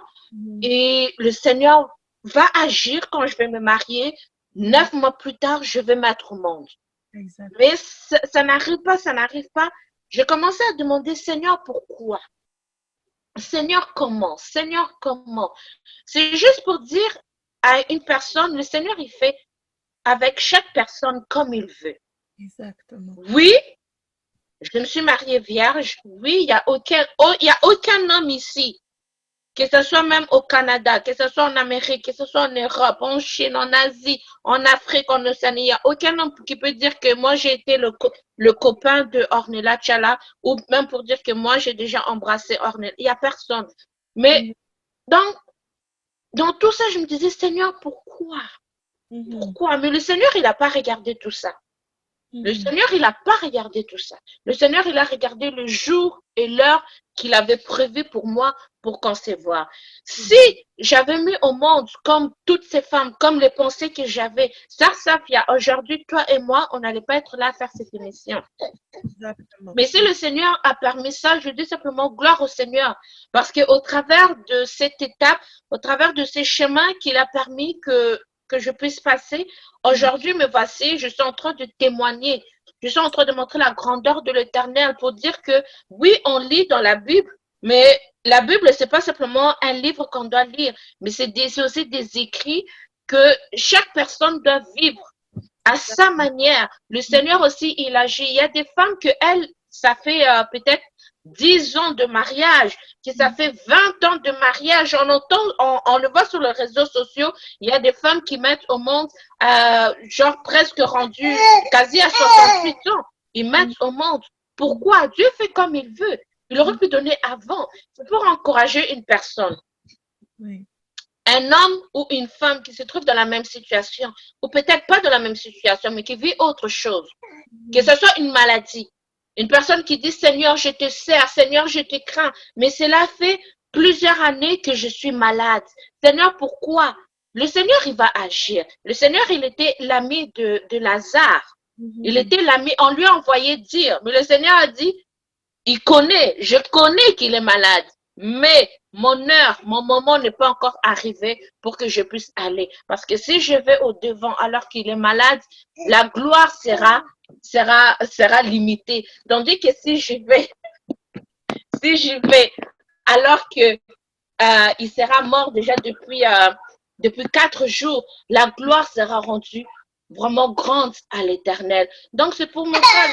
et le Seigneur va agir quand je vais me marier. 9 mois plus tard, je vais mettre au monde. Exactement. Mais ça n'arrive pas. J'ai commencé à demander, Seigneur, pourquoi? Seigneur, comment? C'est juste pour dire à une personne, le Seigneur, il fait avec chaque personne comme il veut. Exactement. Oui, je me suis mariée vierge. Oui, il y a aucun homme ici, que ce soit même au Canada, que ce soit en Amérique, que ce soit en Europe, en Chine, en Asie, en Afrique, en Océanie, il n'y a aucun homme qui peut dire que moi j'ai été le copain de Ornella Tchala, ou même pour dire que moi j'ai déjà embrassé Ornella. Il n'y a personne. Mais dans tout ça, je me disais, Seigneur, pourquoi? Pourquoi? Mais le Seigneur, il n'a pas regardé tout ça. Le Seigneur, il n'a pas regardé tout ça. Le Seigneur, il a regardé le jour et l'heure qu'il avait prévu pour moi pour concevoir. Si j'avais mis au monde comme toutes ces femmes, comme les pensées que j'avais, Sœur Safia, aujourd'hui, toi et moi, on n'allait pas être là à faire cette émission. Exactement. Mais si le Seigneur a permis ça, je dis simplement gloire au Seigneur. Parce qu'au travers de cette étape, au travers de ces chemins qu'il a permis que que je puisse passer. Aujourd'hui, me voici, je suis en train de témoigner. Je suis en train de montrer la grandeur de l'Éternel pour dire que oui, on lit dans la Bible, mais la Bible, c'est pas simplement un livre qu'on doit lire, mais c'est aussi des écrits que chaque personne doit vivre à sa manière. Le Seigneur aussi, il agit. Il y a des femmes que elles, ça fait peut-être 10 ans de mariage, que ça fait 20 ans de mariage. On entend, on le voit sur les réseaux sociaux, il y a des femmes qui mettent au monde, genre presque rendues quasi à 68 ans. Ils mettent au monde. Pourquoi? Dieu fait comme il veut. Il aurait pu donner avant. C'est pour encourager une personne. Oui. Un homme ou une femme qui se trouve dans la même situation, ou peut-être pas dans la même situation, mais qui vit autre chose, que ce soit une maladie. Une personne qui dit, Seigneur, je te sers, Seigneur, je te crains, mais cela fait plusieurs années que je suis malade. Seigneur, pourquoi? Le Seigneur, il va agir. Le Seigneur, il était l'ami de Lazare. Il était l'ami, on lui a envoyé dire, mais le Seigneur a dit, je connais qu'il est malade, mais mon heure, mon moment n'est pas encore arrivé pour que je puisse aller. Parce que si je vais au devant alors qu'il est malade, la gloire sera limitée. Tandis que si je vais alors que il sera mort déjà depuis 4 jours, la gloire sera rendue vraiment grande à l'Éternel. Donc c'est pour montrer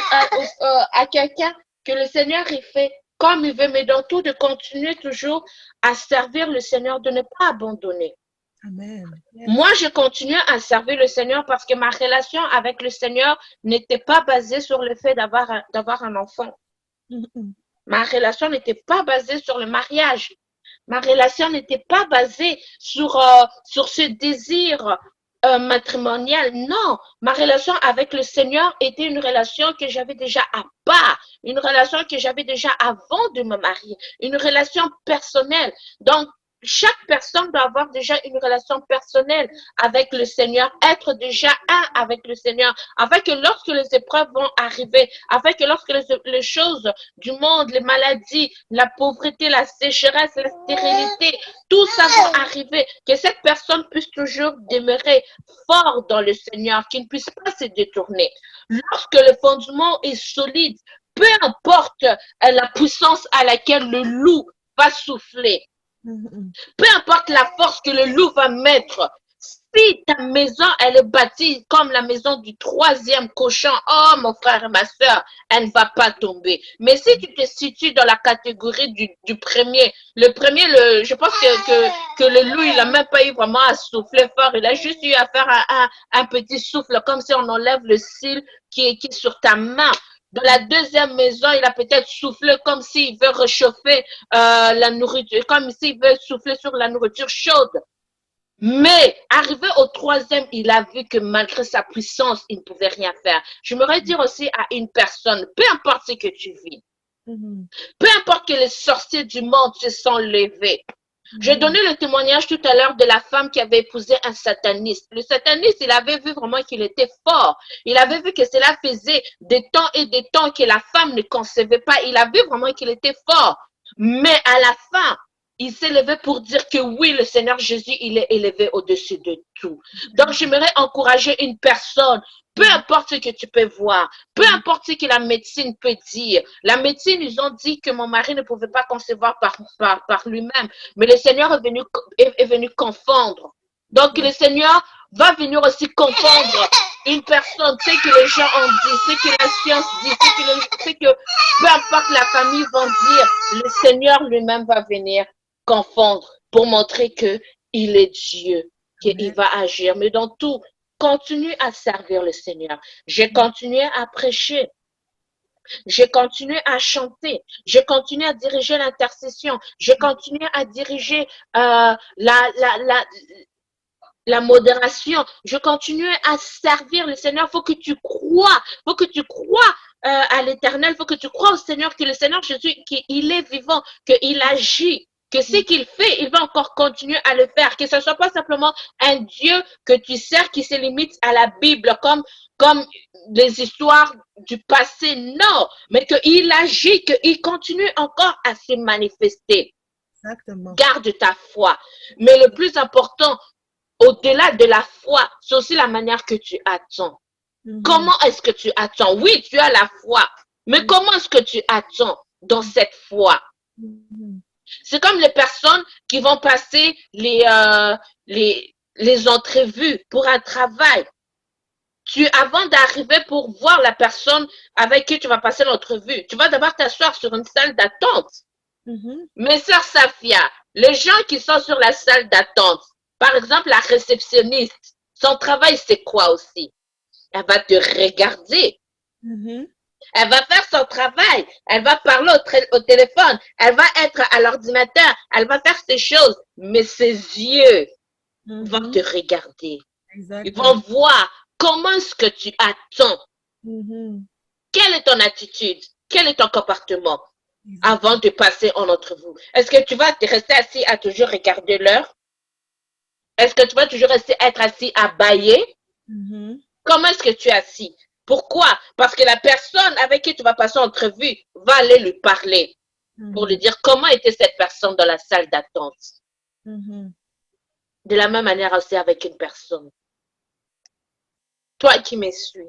à quelqu'un que le Seigneur il fait comme il veut, mais dans tout, de continuer toujours à servir le Seigneur, de ne pas abandonner. Amen. Moi, je continuais à servir le Seigneur parce que ma relation avec le Seigneur n'était pas basée sur le fait d'avoir un enfant. Ma relation n'était pas basée sur le mariage. Ma relation n'était pas basée sur ce désir matrimonial. Non, ma relation avec le Seigneur était une relation que j'avais déjà à part, une relation que j'avais déjà avant de me marier, une relation personnelle. Donc, chaque personne doit avoir déjà une relation personnelle avec le Seigneur, être déjà un avec le Seigneur, afin que lorsque les épreuves vont arriver, afin que lorsque les choses du monde, les maladies, la pauvreté, la sécheresse, la stérilité, tout ça va arriver, que cette personne puisse toujours demeurer fort dans le Seigneur, qu'il ne puisse pas se détourner. Lorsque le fondement est solide, peu importe la puissance à laquelle le loup va souffler, peu importe la force que le loup va mettre, si ta maison, elle est bâtie comme la maison du 3e cochon, oh mon frère et ma soeur, elle ne va pas tomber. Mais si tu te situes dans la catégorie du premier, je pense que le loup, il n'a même pas eu vraiment à souffler fort, il a juste eu à faire un petit souffle, comme si on enlève le cil qui est sur ta main. Dans la 2e maison, il a peut-être soufflé comme s'il veut réchauffer la nourriture, comme s'il veut souffler sur la nourriture chaude. Mais arrivé au 3e, il a vu que malgré sa puissance, il ne pouvait rien faire. J'aimerais dire aussi à une personne, peu importe ce que tu vis, peu importe que les sorciers du monde se sont levés. J'ai donné le témoignage tout à l'heure de la femme qui avait épousé un sataniste. Le sataniste, il avait vu vraiment qu'il était fort. Il avait vu que cela faisait des temps et des temps que la femme ne concevait pas. Il a vu vraiment qu'il était fort. Mais à la fin, il s'est levé pour dire que oui, le Seigneur Jésus, il est élevé au-dessus de tout. Donc, j'aimerais encourager une personne, peu importe ce que tu peux voir, peu importe ce que la médecine peut dire. La médecine, ils ont dit que mon mari ne pouvait pas concevoir par lui-même, mais le Seigneur est venu confondre. Donc, le Seigneur va venir aussi confondre une personne, ce que les gens ont dit, ce que la science dit, ce que peu importe la famille vont dire, le Seigneur lui-même va venir confondre pour montrer que il est Dieu, qu'il va agir. Mais dans tout, continue à servir le Seigneur. J'ai continué à prêcher. J'ai continué à chanter. J'ai continué à diriger l'intercession. J'ai continué à diriger la modération. Je continue à servir le Seigneur. Faut que tu crois. Faut que tu crois à l'Éternel. Faut que tu crois au Seigneur, que le Seigneur Jésus, qu'il est vivant, qu'il agit, que ce qu'il fait, il va encore continuer à le faire. Que ce ne soit pas simplement un Dieu que tu sers qui se limite à la Bible comme des histoires du passé. Non, mais qu'il agit, qu'il continue encore à se manifester. Exactement. Garde ta foi. Mais le plus important, au-delà de la foi, c'est aussi la manière que tu attends. Comment est-ce que tu attends? Oui, tu as la foi, mais comment est-ce que tu attends dans cette foi? C'est comme les personnes qui vont passer les entrevues pour un travail. Avant d'arriver pour voir la personne avec qui tu vas passer l'entrevue, tu vas d'abord t'asseoir sur une salle d'attente. Mais sœur Safia, les gens qui sont sur la salle d'attente, par exemple la réceptionniste, son travail c'est quoi aussi? Elle va te regarder. Elle va faire son travail. Elle va parler au téléphone. Elle va être à l'ordinateur. Elle va faire ses choses. Mais ses yeux vont te regarder. Ils vont voir comment est-ce que tu attends. Quelle est ton attitude? Quel est ton comportement avant de passer en entrevue? Est-ce que tu vas te rester assis à toujours regarder l'heure? Est-ce que tu vas toujours être assis à bâiller? Comment est-ce que tu es assis? Pourquoi? Parce que la personne avec qui tu vas passer entrevue va aller lui parler pour lui dire comment était cette personne dans la salle d'attente. De la même manière aussi avec une personne. Toi qui me suis,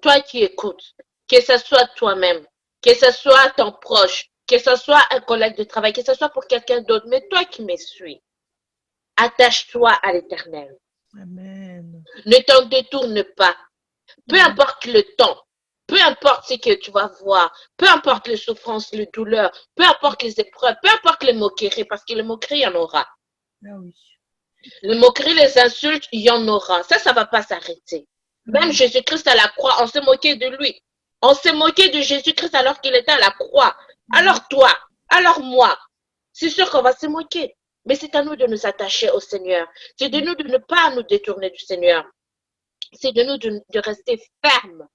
toi qui écoutes, que ce soit toi-même, que ce soit ton proche, que ce soit un collègue de travail, que ce soit pour quelqu'un d'autre, mais toi qui me suis, attache-toi à l'Éternel. Amen. Ne t'en détourne pas. Peu importe le temps, peu importe ce que tu vas voir, peu importe les souffrances, les douleurs, peu importe les épreuves, peu importe les moqueries, parce que les moqueries, il y en aura. Ah oui. Les moqueries, les insultes, il y en aura. Ça ne va pas s'arrêter. Même Jésus-Christ à la croix, on s'est moqué de lui. On s'est moqué de Jésus-Christ alors qu'il était à la croix. Alors toi, alors moi, c'est sûr qu'on va se moquer. Mais c'est à nous de nous attacher au Seigneur. C'est de nous de ne pas nous détourner du Seigneur. C'est de nous de rester fermes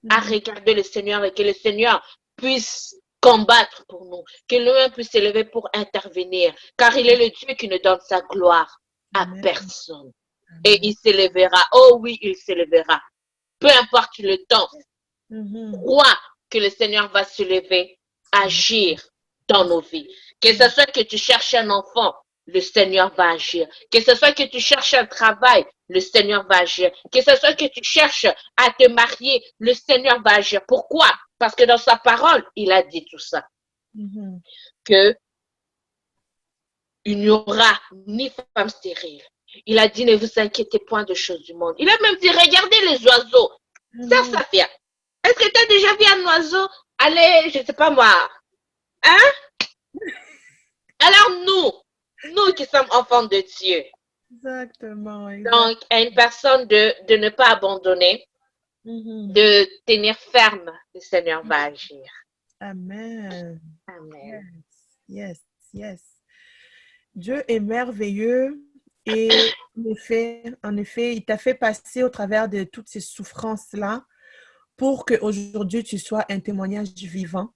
à regarder le Seigneur et que le Seigneur puisse combattre pour nous, que l'un puisse s'élever pour intervenir, car il est le Dieu qui ne donne sa gloire à personne. Et il s'élèvera. Oh oui, il s'élèvera. Peu importe le temps, crois que le Seigneur va se lever, agir dans nos vies. Que ce soit que tu cherches un enfant, le Seigneur va agir. Que ce soit que tu cherches un travail, le Seigneur va agir. Que ce soit que tu cherches à te marier, le Seigneur va agir. Pourquoi? Parce que dans sa parole, il a dit tout ça. Que il n'y aura ni femme stérile. Il a dit, ne vous inquiétez point de choses du monde. Il a même dit, regardez les oiseaux. Ça, Safia. Est-ce que tu as déjà vu un oiseau aller, je ne sais pas moi, hein? Alors nous qui sommes enfants de Dieu. Exactement. Donc, à une personne de ne pas abandonner, de tenir ferme, le Seigneur va agir. Amen. Amen. Yes. Dieu est merveilleux et en effet, il t'a fait passer au travers de toutes ces souffrances-là pour qu'aujourd'hui, tu sois un témoignage vivant.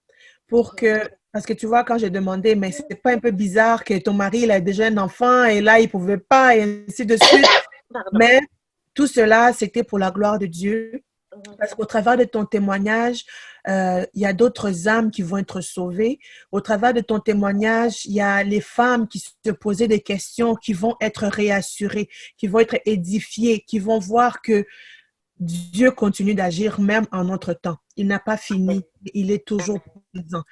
Parce que tu vois, quand j'ai demandé, mais c'est pas un peu bizarre que ton mari, il a déjà un enfant et là, il pouvait pas et ainsi de suite. Mais tout cela, c'était pour la gloire de Dieu. Parce qu'au travers de ton témoignage, il y a d'autres âmes qui vont être sauvées. Au travers de ton témoignage, il y a les femmes qui se posaient des questions, qui vont être réassurées, qui vont être édifiées, qui vont voir que Dieu continue d'agir même en notre temps. Il n'a pas fini. Il est toujours présent.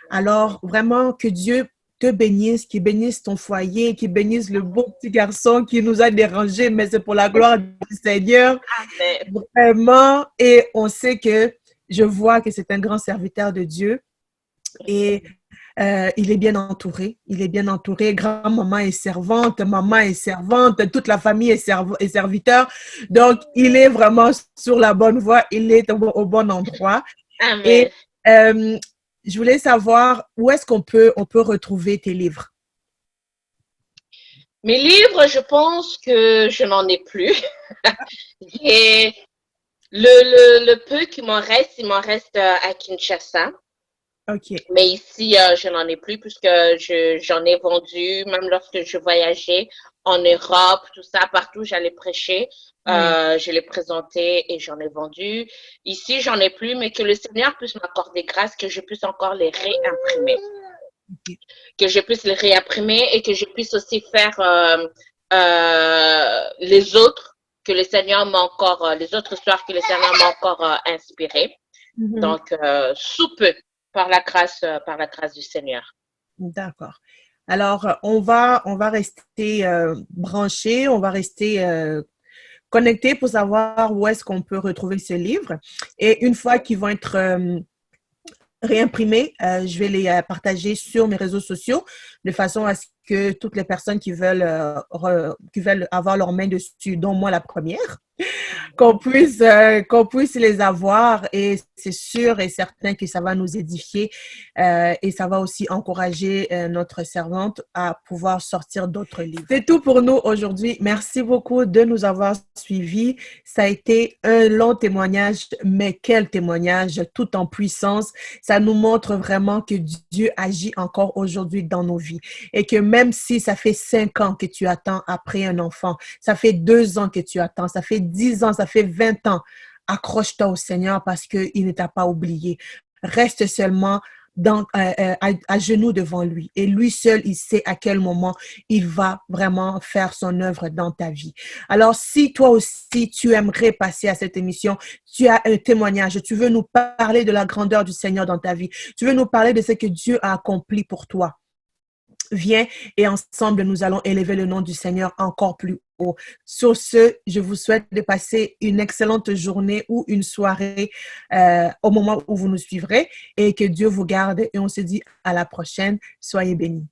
Alors, vraiment, que Dieu te bénisse, qu'il bénisse ton foyer, qu'il bénisse le beau petit garçon qui nous a dérangés, mais c'est pour la gloire du Seigneur. Amen. Vraiment. Et on sait que je vois que c'est un grand serviteur de Dieu. Et il est bien entouré. Il est bien entouré. Grand-maman est servante, maman est servante, toute la famille est serviteur. Donc, il est vraiment sur la bonne voie. Il est au bon endroit. Amen. Et je voulais savoir où est-ce qu'on peut retrouver tes livres. Mes livres, je pense que je n'en ai plus. Et le peu qui m'en reste, il m'en reste à Kinshasa. OK. Mais ici, je n'en ai plus puisque j'en ai vendu, même lorsque je voyageais en Europe, tout ça, partout, j'allais prêcher. Je l'ai présenté et j'en ai vendu. Ici, j'en ai plus, mais que le Seigneur puisse m'accorder grâce, que je puisse encore les réimprimer. Que je puisse les réimprimer et que je puisse aussi faire les autres que le Seigneur m'a encore, les autres histoires que le Seigneur m'a encore inspirées. Mhm. Donc, sous peu, par la grâce du Seigneur. D'accord. Alors, on va rester branchés, on va rester connectés pour savoir où est-ce qu'on peut retrouver ces livres. Et une fois qu'ils vont être réimprimés, je vais les partager sur mes réseaux sociaux de façon à ce que toutes les personnes qui veulent avoir leur main dessus, dont moi la première, qu'on puisse les avoir et c'est sûr et certain que ça va nous édifier et ça va aussi encourager notre servante à pouvoir sortir d'autres livres. C'est tout pour nous aujourd'hui. Merci beaucoup de nous avoir suivis. Ça a été un long témoignage, mais quel témoignage, tout en puissance. Ça nous montre vraiment que Dieu agit encore aujourd'hui dans nos vies et que même si ça fait 5 ans que tu attends après un enfant, ça fait 2 ans que tu attends, ça fait 10 ans, ça fait 20 ans, accroche-toi au Seigneur parce qu'il ne t'a pas oublié. Reste seulement à genoux devant lui. Et lui seul, il sait à quel moment il va vraiment faire son œuvre dans ta vie. Alors, si toi aussi, tu aimerais passer à cette émission, tu as un témoignage, tu veux nous parler de la grandeur du Seigneur dans ta vie, tu veux nous parler de ce que Dieu a accompli pour toi, viens et ensemble, nous allons élever le nom du Seigneur encore plus haut. Sur ce, je vous souhaite de passer une excellente journée ou une soirée au moment où vous nous suivrez et que Dieu vous garde et on se dit à la prochaine. Soyez bénis.